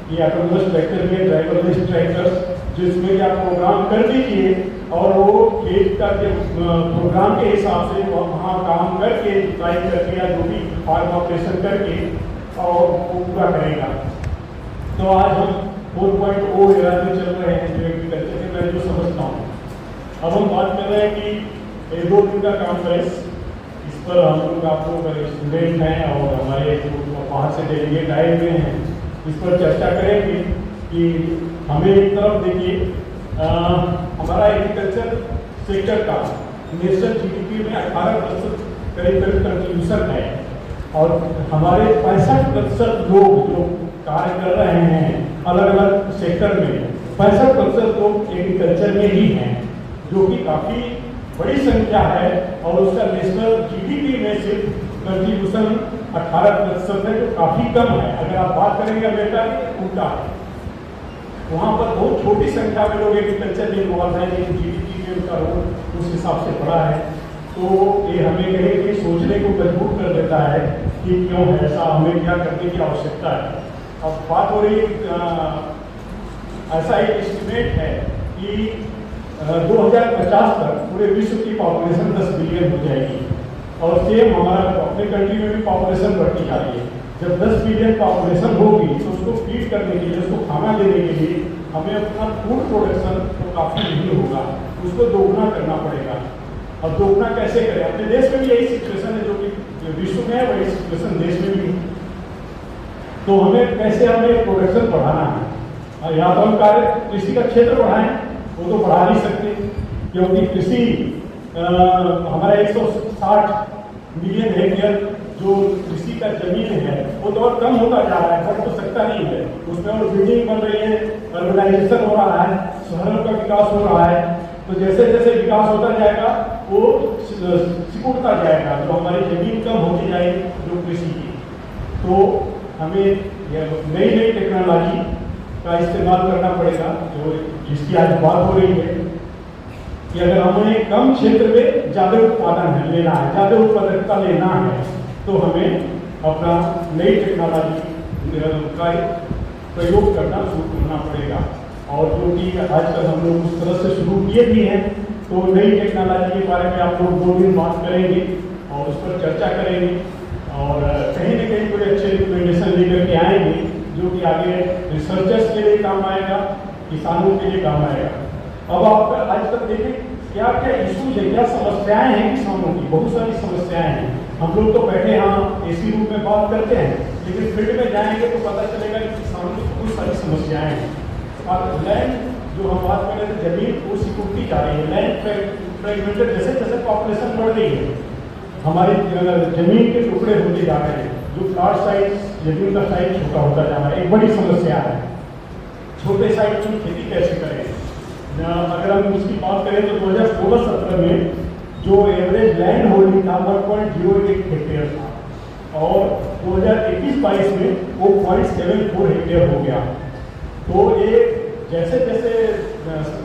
कि ऑटोनोमस ट्रैक्टर में ड्राइवरलेस ट्रैक्टर्स, जिसमें कि आप प्रोग्राम कर दीजिए और वो खेत का जो प्रोग्राम के हिसाब से वहाँ काम करके ड्राइव करके या जो भी फार्म ऑपरेशन करके और वो पूरा करेगा। तो आज हम 4.0 एरा में चल रहे हैं जो एग्रीकल्चर के, मैं जो समझता हूँ। अब हम बात कर रहे हैं कि 2 दिन का कॉन्फ्रेंस, इस पर हम लोग आप लोग स्टूडेंट हैं और हमारे जो बाहर से डेलीगेट आए हुए हैं, इस पर चर्चा करेंगे कि हमें एक तरफ देखिए, हमारा एग्रीकल्चर सेक्टर का नेशनल जीडीपी में 18% करीब कंट्रीब्यूशन है, और हमारे 65% लोग जो कार्य कर रहे हैं अलग अलग सेक्टर में, 65% लोग एग्रीकल्चर में ही हैं, जो कि काफ़ी बड़ी संख्या है, और उसका नेशनल जीडीपी में सिर्फ कंट्रीब्यूशन 18% है, जो काफ़ी कम है। अगर आप बात करेंगे अमेरिका की, उल्टा है, वहाँ पर बहुत छोटी संख्या में लोग एग्रीकल्चर में इन्वॉल्व है, लेकिन जीडीपी में उनका रोल उस हिसाब से बड़ा है। तो ये हमें कहीं कहीं सोचने को मजबूर कर देता है कि क्यों है ऐसा, हमें क्या करने की आवश्यकता है। अब बात हो रही, ऐसा एक एस्टिमेट है कि 2050 तक पूरे विश्व की पॉपुलेशन 10 बिलियन हो जाएगी, और सेम हमारा अपने कंट्री में भी पॉपुलेशन बढ़ती जा रही है। जब 10 बिलियन पॉपुलेशन होगी तो उसको फीड करने के लिए, उसको खाना देने के लिए हमें अपना फूड प्रोडक्शन तो काफ़ी नहीं होगा, उसको दोगुना करना पड़ेगा। अब दोगुना कैसे करें? अपने देश में भी यही सिचुएशन है, जो कि विश्व में है वही सिचुएशन देश में भी। तो हमें कैसे हमें प्रोडक्शन बढ़ाना है, या तो हम कार्य कृषि का क्षेत्र बढ़ाएं, वो तो बढ़ा नहीं सकते, क्योंकि कृषि हमारा 160 मिलियन हेक्टेयर जो कृषि का जमीन है वो तो और कम होता जा रहा है, बढ़ तो सकता नहीं है। उसमें और बिल्डिंग बन रही है, अर्बनाइजेशन हो रहा है, शहरों का विकास हो रहा है, तो जैसे जैसे विकास होता जाएगा वो सिकुड़ता जाएगा, जो हमारी जमीन कम होती जाएगी जो कृषि की। तो हमें नई नई टेक्नोलॉजी का इस्तेमाल करना पड़ेगा, जो जिसकी आज बात हो रही है कि अगर हमें कम क्षेत्र में ज़्यादा उत्पादन है लेना है, ज़्यादा उत्पादकता लेना है, तो हमें अपना नई टेक्नोलॉजी का प्रयोग करना शुरू करना पड़ेगा। और जो कि आजकल हम लोग उस तरह से शुरू किए भी हैं, तो नई टेक्नोलॉजी के बारे में आप लोग 2 दिन बात करेंगे और उस पर चर्चा करेंगे, और कहीं न कहीं कोई अच्छे रिकमेंडेशन लेकर के आएंगे, जो कि आगे रिसर्चर्स के लिए काम आएगा, किसानों के लिए काम आएगा। अब आप आज तक देखें क्या क्या इशूज है, क्या समस्याएं हैं किसानों की, बहुत सारी समस्याएं हैं। हम लोग तो बैठे यहाँ एसी रूम में बात करते हैं, लेकिन फील्ड में जाएंगे तो पता चलेगा कि किसानों की बहुत सारी समस्याएं हैं। और लैंड जो हम बात कर रहे थे, जमीन वो सिकुड़ती जा रही है, लैंड फ्रेगमेंटेड, जैसे जैसे पॉपुलेशन बढ़ रही है हमारी जमीन के टुकड़े होते जा रहे हैं, जो प्लॉट साइज, जमीन का साइज छोटा होता जा रहा है, एक बड़ी समस्या है। छोटे साइज में खेती कैसे करें? अगर हम उसकी बात करें तो 2016-17 में जो एवरेज लैंड होल्डिंग था 1.08 हेक्टेयर था, और 2021-22 में वो 0.74 हेक्टेयर हो गया। तो ये जैसे जैसे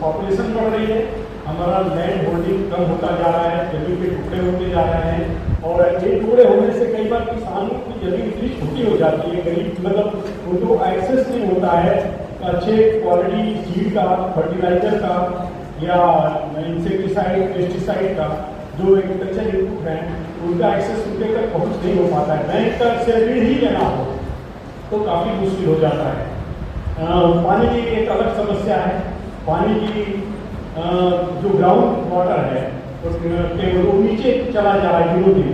पॉपुलेशन बढ़ रही है, हमारा लैंड होल्डिंग कम होता जा रहा है, जमीन के टुकड़े होते जा रहे हैं, और ये टुकड़े होने से कई बार किसानों की जमीन इतनी छोटी हो जाती है, गरीब मतलब उनको एक्सेस नहीं होता है अच्छे क्वालिटी सीड का, फर्टिलाइजर का, या इंसेक्टिसाइड पेस्टिसाइड का जो एग्रीकल्चर इनपुट है उनका एक्सेस उनके तक पहुँच नहीं हो पाता है। बैंक का से ऋण ही लेना हो तो काफ़ी मुश्किल हो जाता है। पानी की एक अलग समस्या है। पानी की जो ग्राउंड वाटर है वो नीचे चला जा रहा है दिनों दिन,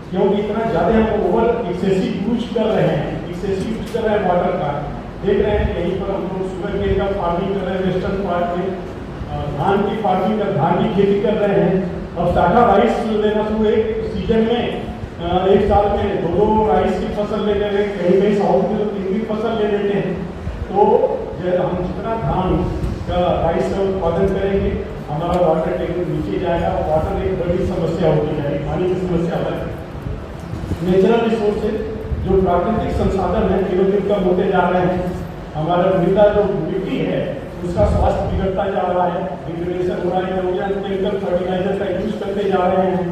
क्योंकि इतना ज़्यादा हम ओवर एक्सेसिव यूज कर रहे हैं वाटर का। देख रहे हैं कहीं पर हम लोग शुगर केन का फार्मिंग कर रहे हैं, वेस्टर्न पार्ट में धान की फार्मिंग कर धान की खेती कर रहे हैं। अब साठा राइस लेना शुरू एक सीजन में एक साल में दो राइस की फसल ले ले रहे, कहीं साउथ में तो 3 फसल ले लेते हैं। तो हम जितना धान का राइस का उत्पादन करेंगे हमारा वाटर टेबल नीचे जाएगा। वाटर एक बड़ी समस्या होती जाएगी, पानी की समस्या है। नेचुरल रिसोर्सेज जो प्राकृतिक संसाधन है दिनों दिन कम होते जा रहे हैं। हमारा मृदा जो मिट्टी है उसका स्वास्थ्य बिगड़ता जा रहा है, डिग्रेडेशन हो रहा है, केमिकल फर्टिलाइजर का यूज करते जा रहे हैं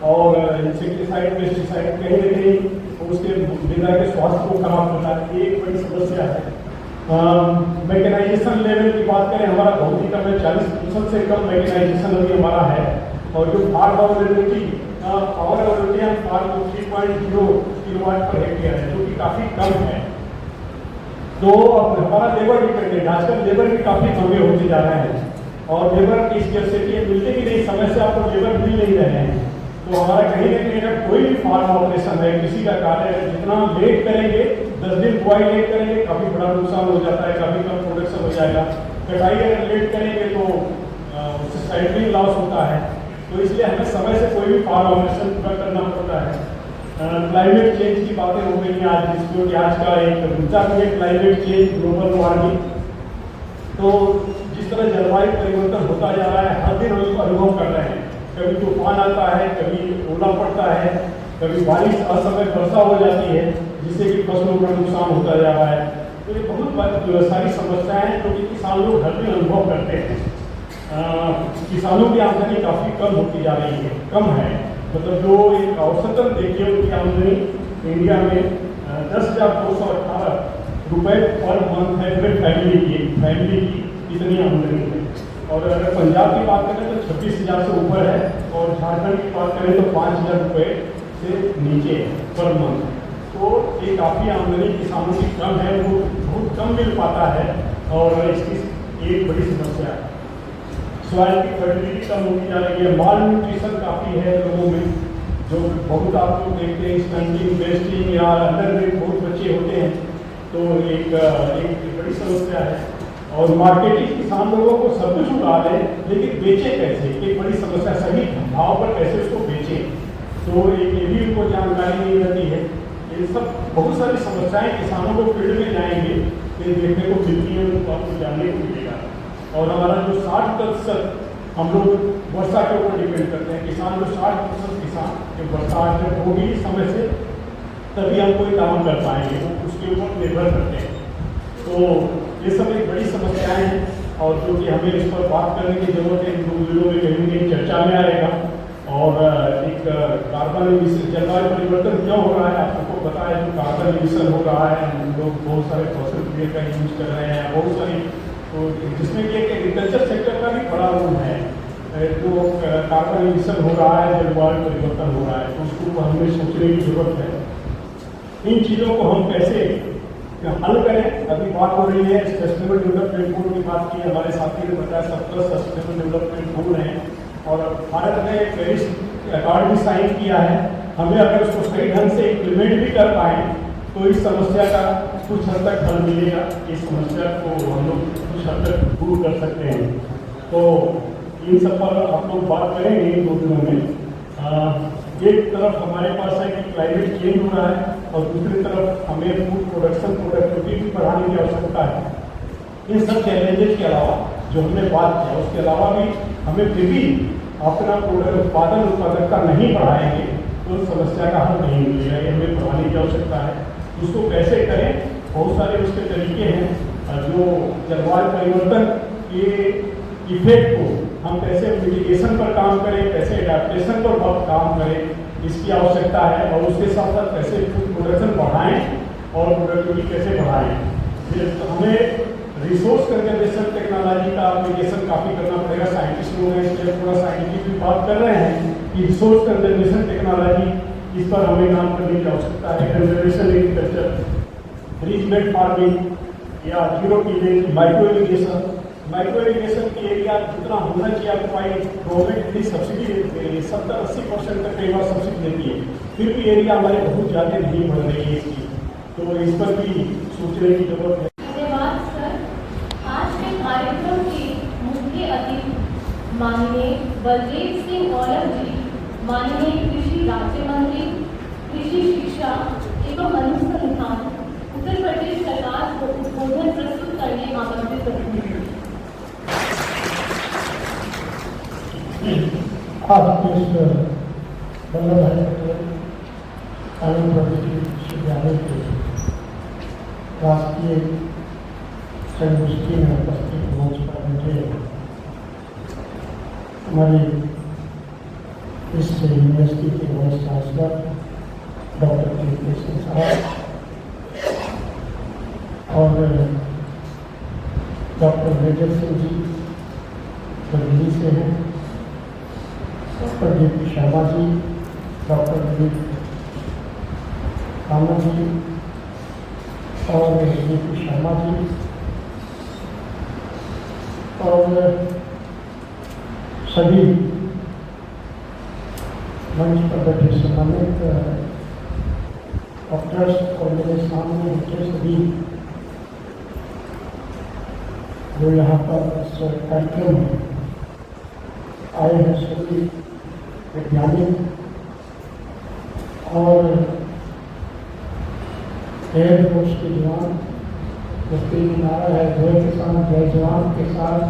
और इंसेक्टिसाइड पेस्टिसाइड कहीं न कहीं उसके मृदा के स्वास्थ्य को खराब होता है। ये एक बड़ी समस्या है। मैकेनाइजेशन लेवल की बात करें हमारा बहुत ही कम है, 40% से कम मैकेनाइजेशन अभी हमारा है। और जो फार्म अवेलेबिलिटी पावर अवेलेबिलिटी हम फार्म 3.0 किलोवाट पर हेक्टेयर है, जो कि काफ़ी कम है। तो अब हमारा लेबर डिपेंडेंट, आजकल लेबर भी काफ़ी महंगे होते जा रहे हैं और लेबर की स्केर्सिटी मिलते भी नहीं, समय से आपको लेबर मिल नहीं रहे हैं। तो हमारा कहीं ना कहीं अगर कोई भी फार्म ऑपरेशन है, किसी का कार्य है, जितना लेट करेंगे 10 दिन बुआई लेट करेंगे काफ़ी बड़ा नुकसान हो जाता है, काफ़ी कम प्रोडक्शन हो जाएगा। कटाई अगर लेट करेंगे तो उससे साइडलिंग लॉस होता है। तो इसलिए हमें समय से कोई भी फार्म ऑपरेशन पूरा करना पड़ता है। क्लाइमेट चेंज की बातें हो गई हैं आज, जिसको कि आज का एक मुद्दा भी है क्लाइमेट चेंज, ग्लोबल वार्मिंग। तो जिस तरह जलवायु परिवर्तन होता जा रहा है हर दिन हम अनुभव कर रहे हैं। कभी तूफान आता है, कभी ओला पड़ता है, कभी बारिश असमय वर्षा हो जाती है जिससे कि फसलों का नुकसान होता जा रहा है। तो ये बहुत सारी समस्याएं हैं जो कि किसान लोग हर दिन अनुभव करते हैं। किसानों की आमदनी काफ़ी कम होती जा रही है, कम है। मतलब जो एक औसतन देखिए उनकी आमदनी इंडिया में 10,218 रुपये पर मंथ है पूरे फैमिली की इतनी आमदनी है। और अगर पंजाब की बात करें तो 26,000 से ऊपर है और झारखंड की बात करें तो 5,000 रुपये से नीचे पर मंथ। तो ये काफ़ी आमदनी किसानों की कम है, वो बहुत कम मिल पाता है और इसकी एक बड़ी समस्या है। सॉइल की फर्टिलिटी कम होती जा रही है, माल न्यूट्रिशन काफ़ी है लोगों में, जो बहुत आप लोग देखते हैं स्टंटिंग वेस्टिंग या अंडरवेट बहुत बच्चे होते हैं। तो एक बड़ी समस्या है। और मार्केटिंग किसान लोगों को सब कुछ उगा दें लेकिन बेचे कैसे, एक बड़ी समस्या, सही भाव पर कैसे उसको बेचें, तो ये भी उनको जानकारी नहीं रहती है। ये सब बहुत सारी समस्याएं किसानों को फील्ड में जाएंगे ये देखने को मिलती है, उनको आपको जानने को मिलेगा। और हमारा जो 60% हम लोग वर्षा के ऊपर डिपेंड करते हैं। किसान जो 60% किसान जब बरसात जब होगी समय से तभी हम कोई काम कर पाएंगे, वो उसके ऊपर निर्भर करते हैं। तो ये सब एक बड़ी समस्याएं हैं और जो कि हमें इस पर बात करने की जरूरत है। इन 2 वीडियो में कहीं कहीं चर्चा में आएगा। और एक कार्बन एमिशन, जलवायु परिवर्तन क्यों हो रहा है आपको पता है। जो कार्बन एमिशन हो रहा है, हम लोग बहुत सारे फॉसिल फ्यूल का यूज कर रहे हैं, बहुत सारी, तो जिसमें कि एक एग्रीकल्चर सेक्टर का भी बड़ा रोल है। जो कार्बन एमिशन हो रहा है, जलवायु परिवर्तन हो रहा है, तो उसको हमें सोचने की जरूरत है। इन चीज़ों को हम कैसे हल करें। अभी बात हो रही है सस्टेनेबल डेवलपमेंट गोल की बात की, हमारे साथी ने बताया 17 सस्टेनेबल डेवलपमेंट गोल हैं और भारत ने पेरिस अकॉर्ड भी साइन किया है। हमें अगर उसको सही ढंग से इम्प्लीमेंट भी कर पाएँ तो इस समस्या का कुछ हद तक हल मिलेगा। इस समस्या को हम लोग कुछ हद तक दूर कर सकते हैं। तो इन सब पर आप लोग बात करेंगे इन 2 दिनों में। एक तरफ हमारे पास है कि क्लाइमेट चेंज हो रहा है और दूसरी तरफ हमें फूड प्रोडक्शन प्रोडक्टिविटी भी बढ़ाने की आवश्यकता है। इन सब चैलेंजेस के अलावा जो हमने बात किया उसके अलावा भी हमें फिर भी अपना उत्पादकता नहीं बढ़ाएंगे तो समस्या का हल नहीं मिलेगा। ये हमें बढ़ाने की आवश्यकता है। उसको कैसे करें, बहुत सारे उसके तरीके हैं। जो जलवायु परिवर्तन के इफेक्ट को हम कैसे मिटिगेशन पर काम करें, कैसे एडेप्टेशन पर काम करें, इसकी आवश्यकता है। और उसके साथ साथ कैसे फूड प्रोडक्शन बढ़ाएं और प्रोडक्टिविटी कैसे बढ़ाएं। हमें रिसोर्स कंजर्वेशन टेक्नोलॉजी का एप्लीकेशन काफ़ी करना पड़ेगा। साइंटिस्ट स्टूडेंट्स या थोड़ा साइंटिफिक बात कर रहे हैं कि रिसोर्स कंजर्वेशन टेक्नोलॉजी, इस पर हमें काम करने की आवश्यकता है। Conservation agriculture, ridge bed farming या zero tillage, micro irrigation. Micro irrigation की एरिया जितना होना चाहिए आपको गवर्नमेंट इतनी सब्सिडी देती है, 70-80% तक कई बार सब्सिडी देती है, फिर भी एरिया हमारे बहुत ज़्यादा नहीं बढ़ रही है इसकी, तो इस पर भी सोचने की जरूरत है। धन्यवाद सर। आज के कार्यक्रम के मुख्य अतिथि माननीय बलदेव सिंह औलख जी, माननीय कृषि राज्य मंत्री, कृषि शिक्षा एवं अनुसंधान उत्तर प्रदेश सरकार को उद्बोधन प्रस्तुत करने आमंत्रित करती हूँ। आज के इस वल्लभ भाई पटेल आनंद प्रदेश विश्वविद्यालय के राष्ट्रीय संगोष्ठी में उपस्थित मंच पर मुझे हमारी इस यूनिवर्सिटी के वाइस चांसलर डॉक्टर के सिंह साहब और डॉक्टर मेजर सिंह जी जो दिल्ली से हैं, doctor J P. Sharma ji, doctor Dilip Kamat जी और जे.पी. शर्मा जी और सभी मंच पर बैठे सम्मानित डॉक्टर्स और मेरे सामने बैठे सभी जो यहाँ पर इस कार्यक्रम में आए हैं, सभी वैज्ञानिक और एयरफोर्स के जवान, जो तीन नारा है जय किसान जय जवान के साथ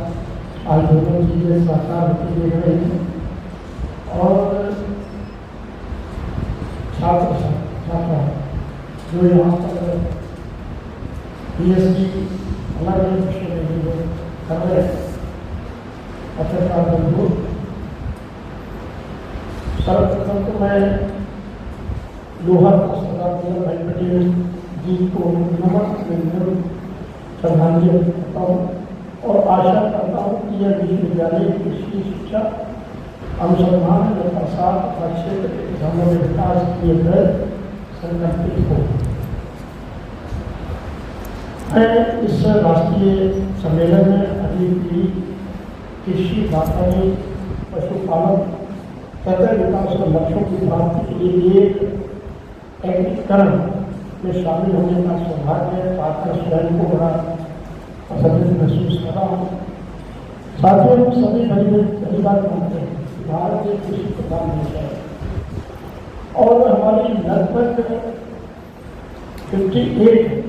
आज दोनों चीज़ें साकार होती देख रही हैं। और छात्र छात्रा जो यहाँ पर PhD अलग अलग विषय में जो कर रहे हैं, पत्रकार बंधु, सर्वप्रथम तो मैं लोहार को सरदार वल्लभ भाई पटेल जी को नमन श्रद्धांजलि करता हूँ और आशा करता हूँ कि यह विश्वविद्यालय कृषि शिक्षा अनुसंधान और प्रसार तथा क्षेत्र के किसानों में विकास किए गए संकल्पित हो। मैं इस राष्ट्रीय सम्मेलन में अगली पीढ़ी कृषि, बागवानी, पशुपालन तथा विकास और लक्ष्यों की प्राप्ति के लिए एक एकीकरण में शामिल होने का सौभाग्य पाकर स्वयं को बड़ा प्रसन्नित महसूस कर रहा हूँ। साथियों, हम सभी बड़ी बात मानते हैं भारत एक कृषि प्रधान देश है और हमारी लगभग 58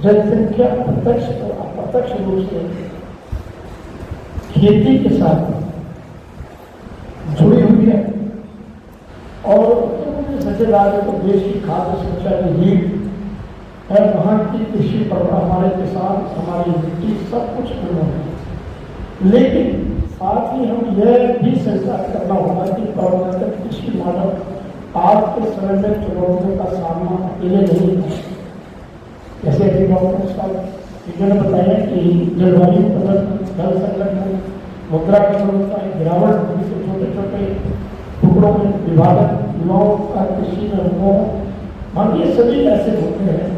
जनसंख्या प्रत्यक्ष और अप्रत्यक्ष रूप से खेती के साथ जुड़ी हुई है और सच्चे राज्य को देश की खाद्य सुरक्षा की नींव है। वहाँ की कृषि पर हमारे किसान, हमारी मिट्टी, सब कुछ निर्भर है। लेकिन साथ ही हम यह भी स्वीकार करना होगा कि परंपरागत कृषि मॉडल आज के समय में चुनौतियों का सामना अकेले नहीं है। जैसे कि डॉक्टर साहब ने बताया कि जलवायु परिवर्तन, जल संकट, मुद्रा की समस्या, गिरावट होने से छोटे छोटे टुकड़ों में विभाजन, युवाओं का कृषि में हो, हम ये सभी ऐसे होते हैं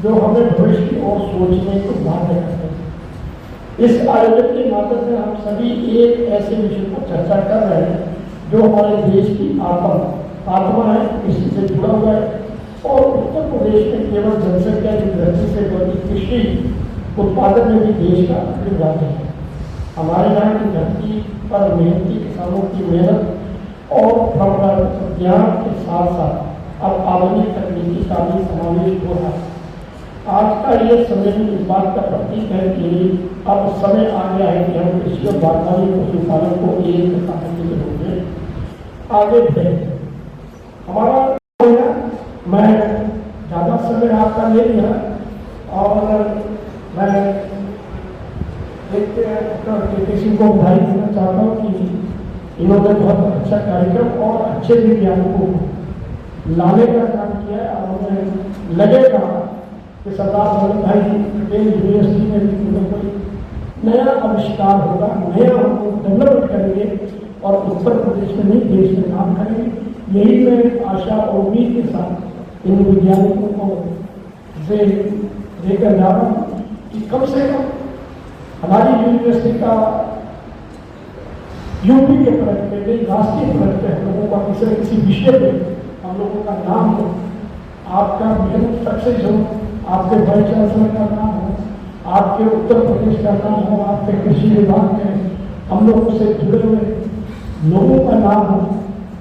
जो हमें भविष्य की ओर सोचने को बाध्य करते हैं। इस आयोजन के माध्यम से हम सभी एक ऐसे विषय पर चर्चा कर रहे हैं जो हमारे देश की आत्मा है, कृषि से जुड़ा हुआ है और उत्तर प्रदेश में केवल जनसंख्या की वृद्धि से बल्कि कृषि उत्पादन में भी देश का अग्रणी राज्य है। हमारे यहाँ की धरती पर मेहनती किसानों की मेहनत और परंपरागत ज्ञान के साथ साथ अब आधुनिक तकनीकी का भी समावेश हो रहा है। आज का ये सम्मेलन इस बात का प्रतीक है कि अब समय आ गया है कि हम कृषि और बागवानी पशुपालन को एक साथी के रूप में आगे बढ़ें। हमारा मैं ज़्यादा समय आपका ले लिया और मैं एक डॉक्टर के सिंह को बधाई देना चाहता हूँ कि इन्होंने बहुत अच्छा कार्यक्रम और अच्छे विज्ञापकों को लाने का काम किया है और उन्हें लगेगा कि सरदार वल्लभ भाई पटेल यूनिवर्सिटी में भी कोई नया आविष्कार होगा, नया हमको डेवलप और उत्तर प्रदेश में नहीं देश में नाम करेंगे। यही मैं आशा और उम्मीद के साथ इन वैज्ञानिकों को से लेकर जा रहा हूँ कि कम से कम हमारी यूनिवर्सिटी का यूपी के पलट पे नहीं, राष्ट्रीय पलट पे हम लोगों का किसी न किसी विषय पे हम लोगों का नाम हो, आपका मिशन सक्सेस हो, आपके वाइस चांसलर का नाम हो, आपके उत्तर प्रदेश का नाम हो, आपके कृषि विभाग में हम लोगों से जुड़े हुए लोगों का नाम हो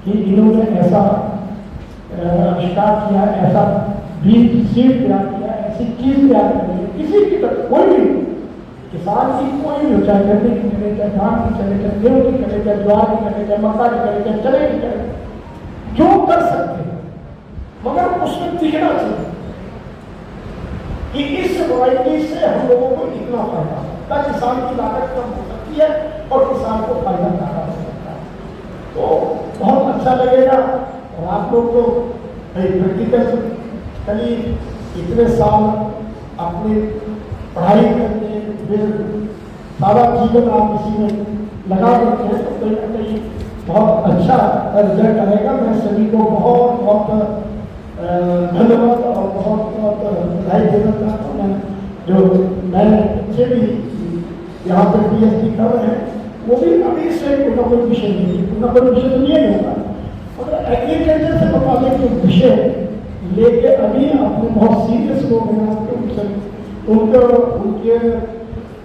कि इन्होंने ऐसा आविष्कार किया, ऐसा बीज सीड तैयार किया, ऐसी चीज तैयार करी है। किसी की तरफ कोई भी किसान की कोई भी हो, चाहे गन्ने की करे, चाहे धान की करे, चाहे गेहूँ की करे, चाहे ज्वार की करे, चाहे मक्का की करे, चाहे चने की करे, जो कर सकते हैं, मगर उसमें दिखना चाहिए कि इस वैरायटी से हम लोगों को इतना फायदा होता है, किसान की लागत कम हो सकती है और किसान को फायदा ज्यादा हो सकता है। तो बहुत अच्छा लगेगा। और आप लोग तो प्रैक्टिकली इतने साल अपनी पढ़ाई करके फिर सारा जीवन आप इसी में लगा देते हैं, तो कहीं ना कहीं बहुत अच्छा रिजल्ट आएगा। मैं सभी को बहुत बहुत धन्यवाद और बहुत बहुत बधाई देना चाहता हूँ। मैं जो नए बच्चे भी यहाँ पर PhD कर रहे हैं, वो भी अभी से कोई विषय नहीं, कोई विषय तो नहीं होगा, मगर एग्रीकल्चर से मुताबिक जो विषय लेके अभी अपने बहुत सीरियस हो गए, उनके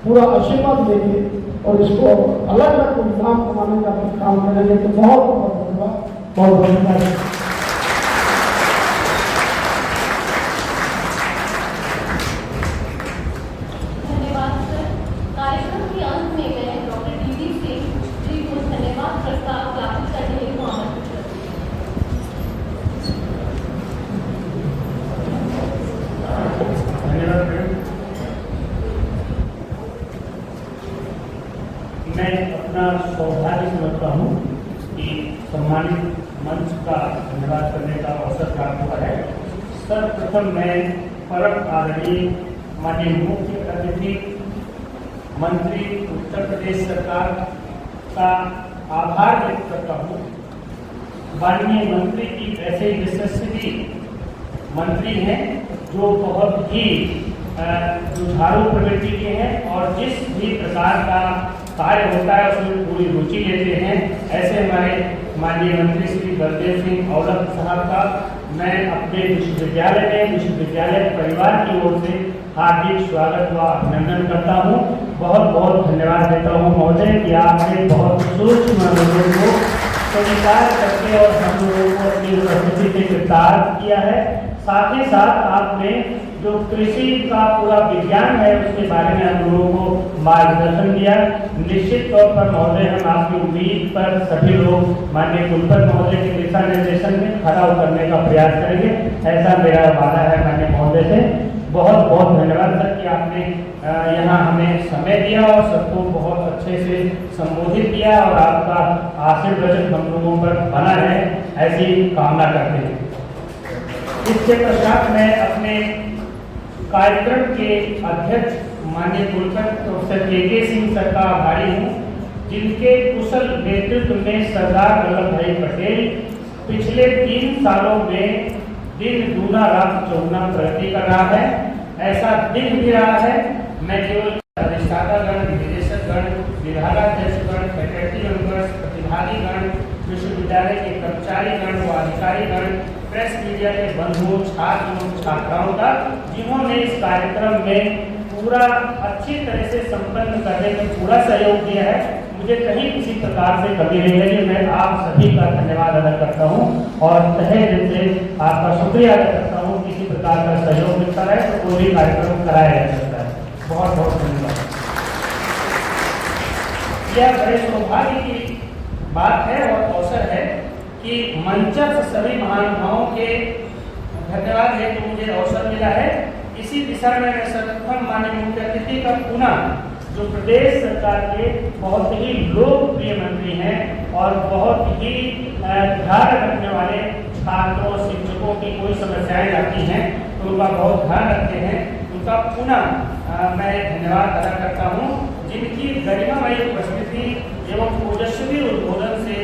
पूरा आशीर्वाद लेंगे और इसको अलग अलग कोई नाम कमाने का काम करेंगे। तो बहुत बहुत धन्यवाद, बहुत धन्यवाद। धन्यवाद सर। कार्यक्रम के अंत में मैं डॉक्टर DD सिंह जी को धन्यवाद प्रस्ताव ज्ञापित करने हेतु आमंत्रित करती हूँ। धन्यवाद मैडम। मैं अपना सौभाग्य समझता हूँ कि सम्मानित मंच का धन्यवाद करने का अवसर प्राप्त हुआ है। सर्वप्रथम मैं परम आदरणीय माननीय मुख्य अतिथि मंत्री उत्तर प्रदेश सरकार का आभार व्यक्त करता हूँ। माननीय मंत्री की ऐसे यशस्वी मंत्री हैं जो बहुत ही जुझारू प्रवृत्ति के हैं और जिस भी प्रकार का कार्य होता है उसमें पूरी रुचि लेते हैं। ऐसे हमारे माननीय मंत्री श्री बलदेव सिंह औलख साहब का मैं अपने विश्वविद्यालय में विश्वविद्यालय परिवार की ओर से हार्दिक स्वागत व अभिनंदन करता हूँ। बहुत बहुत धन्यवाद देता हूँ महोदय कि आपने बहुत सूक्ष्म लोगों को स्वीकार करके और हम लोगों को अपनी उपस्थिति से कृतार्थ किया है। साथ ही साथ आपने जो कृषि का पूरा विज्ञान है उसके बारे में हम लोगों को मार्गदर्शन दिया। निश्चित तौर पर महोदय हम आपकी उम्मीद पर सभी लोग माननीय कुलपति महोदय के दिशा निर्देशन में खरा उतरने का प्रयास करेंगे, ऐसा मेरा वादा है माननीय महोदय से। बहुत बहुत धन्यवाद सर कि आपने यहाँ हमें समय दिया और सबको बहुत अच्छे से संबोधित किया और आपका आशीर्वचन हम लोगों पर बना रहे ऐसी कामना करते हैं। इसके पश्चात मैं अपने कार्यक्रम के अध्यक्ष माननीय कुलपति प्रोफेसर KK सिंह सर का आभारी हूँ, जिनके कुशल नेतृत्व में सरदार वल्लभ भाई पटेल पिछले 3 सालों में दिन दूना रात चौगुना प्रगति कर रहा है, ऐसा दिख भी रहा है। मैं केवल अधिष्ठातागण, निदेशकगण, विभागाध्यक्षगण, फैकल्टी मेंबर्स, प्रतिभागीगण, विश्वविद्यालय के कर्मचारीगण व अधिकारीगण, प्रेस मीडिया के बंधुओं, छात्र एवं छात्राओं का जिन्होंने इस कार्यक्रम में पूरा अच्छी तरह से संपन्न करने में पूरा सहयोग दिया है, मुझे कहीं किसी प्रकार से कमी नहीं लगी। मैं आप सभी का धन्यवाद अदा करता हूं और तहे दिल से आपका शुक्रिया अदा करता हूं। किसी प्रकार का सहयोग मिलता है तो कोई भी कार्यक्रम कराया जा सकता है। बहुत बहुत धन्यवाद। यह बड़े सौभाग्य की बात है और अवसर है कि मंचस्थ सभी महानुभावों के धन्यवाद है कि मुझे अवसर मिला है। इसी दिशा में मैं सर्वप्रथम माननीय मुख्य अतिथि का पुनः जो प्रदेश सरकार के बहुत ही लोकप्रिय मंत्री हैं और बहुत ही ध्यान रखने वाले छात्रों शिक्षकों की कोई समस्याएं आती हैं तो उनका बहुत ध्यान रखते हैं, उनका पुनः मैं धन्यवाद अदा करता हूं, जिनकी गरिमामयी उपस्थिति एवं ओजस्वी उद्बोधन से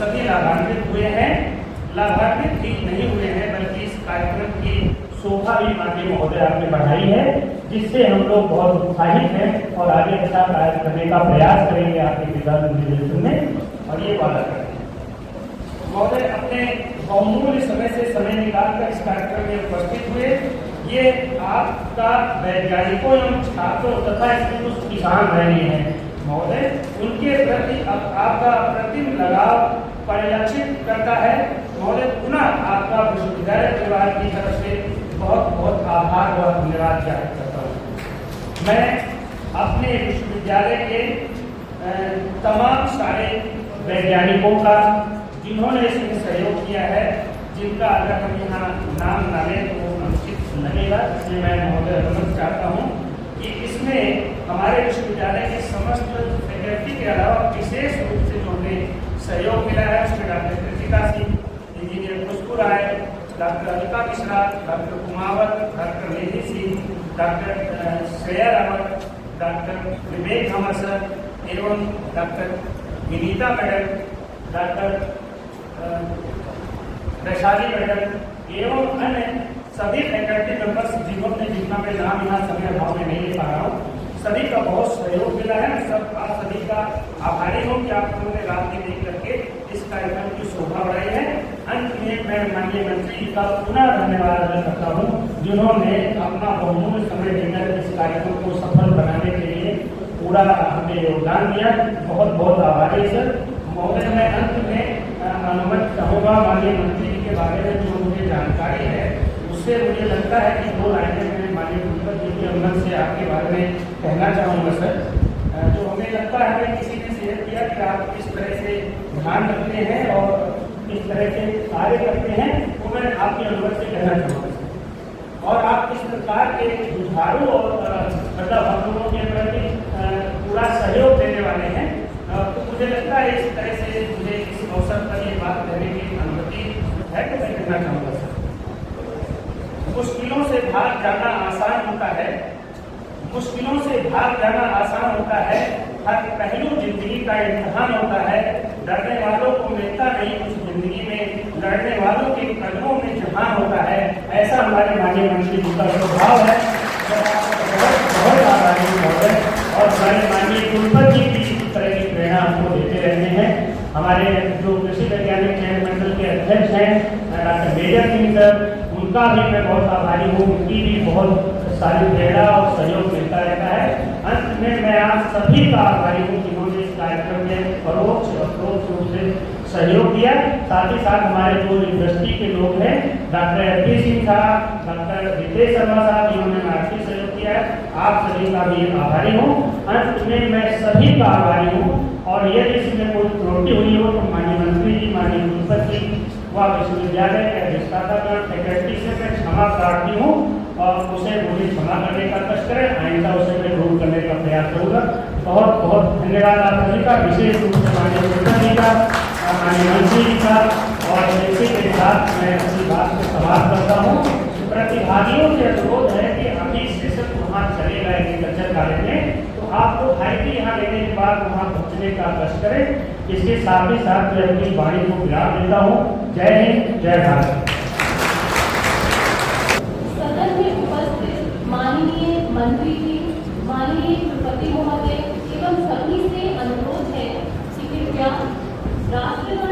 सभी लाभान्वित हुए हैं, लाभान्वित ही नहीं हुए हैं बल्कि इस कार्यक्रम की शोभा भी माननीय महोदय आपने बढ़ाई है, जिससे हम लोग बहुत उत्साहित हैं और आगे अच्छा कार्य करने का प्रयास करेंगे आपके विधान निर्देशन में और ये वादा करते हैं। महोदय अपने बहुमूल्य समय से समय निकालकर इस कार्यक्रम में उपस्थित हुए। ये आपका वैज्ञानिकों एवं छात्रों तथा इसमें कुछ किसान रहे हैं महोदय, उनके प्रति आपका अप्रतिम लगाव परिलक्षित करता है। महोदय पुनः आपका विश्वविद्यालय परिवार की तरफ से बहुत बहुत आभार व धन्यवाद ज्ञापित करता हूँ। मैं अपने विश्वविद्यालय के तमाम सारे वैज्ञानिकों का जिन्होंने इसमें सहयोग किया है, जिनका अगर हम यहाँ नाम ना लें तो अनुचित लगेगा, इसलिए मैं महोदय अवगत चाहता हूँ कि इसमें हमारे विश्वविद्यालय के समस्त फैकल्टी के अलावा विशेष रूप से जो हमें सहयोग मिला है उसमें doctor Kritika Singh, engineer Khushboo Rai, doctor Anita Mishra, doctor Kumawat, doctor Nidhi Singh, doctor Shreya Rawat, doctor Vivek Hamar sir एवं doctor Vinita madam, doctor Vaishali madam एवं अन्य सभी फैकल्टी मेंबर्स जिन्होंने जितना मैं नाम यहाँ समय अभाव में नहीं ले पा रहा हूँ, सभी का बहुत सहयोग मिला है। मैं सब आप सभी का आभारी हूँ कि आप लोगों ने रात में देख करके इस कार्यक्रम की शोभा बढ़ाई है। अंत में मैं माननीय मंत्री का पुनः धन्यवाद अदा करता हूँ, जिन्होंने अपना बहुमूल्य समय देकर इस कार्यक्रम को सफल बनाने के लिए पूरा हमें योगदान दिया। बहुत बहुत आभारी सर। महोदय मैं अंत में अनुमति चाहूँगा माननीय मंत्री जी के बारे में जो मुझे जानकारी है उससे मुझे लगता है कि 2 लाइनें मैं माननीय कुलपति जी की अनुमति से आपके बारे में कहना चाहूँगा सर। जो हमें लगता है किसी ने शेयर किया कि आप इस तरह से ध्यान रखते हैं और इस तरह से कार्य करते हैं, तो मैं आपकी अनुमति से कहना चाहूँगा सर। और आप इस प्रकार के जुझारू और श्रद्धाभक्तों के प्रति पूरा सहयोग देने वाले हैं, तो मुझे लगता है इस तरह से मुझे इस अवसर पर ये बात कहने की अनुमति है तो मैं कहना चाहूँगा सर। मुश्किलों से भाग जाना आसान होता है, मुश्किलों से भाग जाना आसान होता है, हर पहलू जिंदगी का इम्तिहान होता है। डरने वालों को मिलता नहीं कुछ जिंदगी में, लड़ने वालों के कदमों में जहां होता है। ऐसा हमारे माननीय मंत्री जी का स्वभाव है। बहुत बहुत आभारी महोदय और हमारे माननीय कुलपति जी भी इस तरह की प्रेरणा हमको देते रहते हैं। हमारे जो कृषि वैज्ञानिक चयन मंडल के अध्यक्ष हैं डॉक्टर मेजर सिंह सर, उनका भी मैं बहुत आभारी हूँ। उनकी भी बहुत सारी प्रेरणा और सहयोग मिलता रहता है। अंत में मैं आप सभी का आभारी हूँ जिन्होंने इस कार्यक्रम में परोक्ष और परोक्ष रूप से सहयोग दिया। साथ ही साथ हमारे जो यूनिवर्सिटी के लोग हैं डॉक्टर एपी सिंह साहब, डॉक्टर रितेश शर्मा साहब, जिन्होंने आर्थिक सहयोग किया है, आप सभी का भी आभारी हूँ। अंत में मैं सभी का आभारी हूँ और यदि इसमें कोई त्रुटि हुई हो तो माननीय मंत्री जी, माननीय कुलपति व विश्वविद्यालय के अधिष्ठातागण फैकल्टी से मैं क्षमा प्रार्थी हूँ और उसे मुझे क्षमा करने का कष्ट करें, आइंदा उसे मैं दूर करने का प्रयास करूँगा। बहुत बहुत धन्यवाद आप सभी का, विशेष रूप से माननीय कुलपति जी का, माननीय मंत्री जी का। और इसी के साथ मैं अपनी बात को समाप्त करता हूँ। प्रतिभागियों से अनुरोध है कि अभी सेशन वहाँ चलेगा एग्रीकल्चर कॉलेज में, तो आपको हाईटी यहाँ लेने के बाद वहाँ पहुँचने का कष्ट करें। इसके साथ ही साथ मैं अपनी वाणी को विराम देता हूँ। जय हिंद, जय भारत। सदन में उपस्थित माननीय मंत्री जी, माननीय कुलपति महोदय एवं सभी से अनुरोध है कि कृपया राष्ट्रगान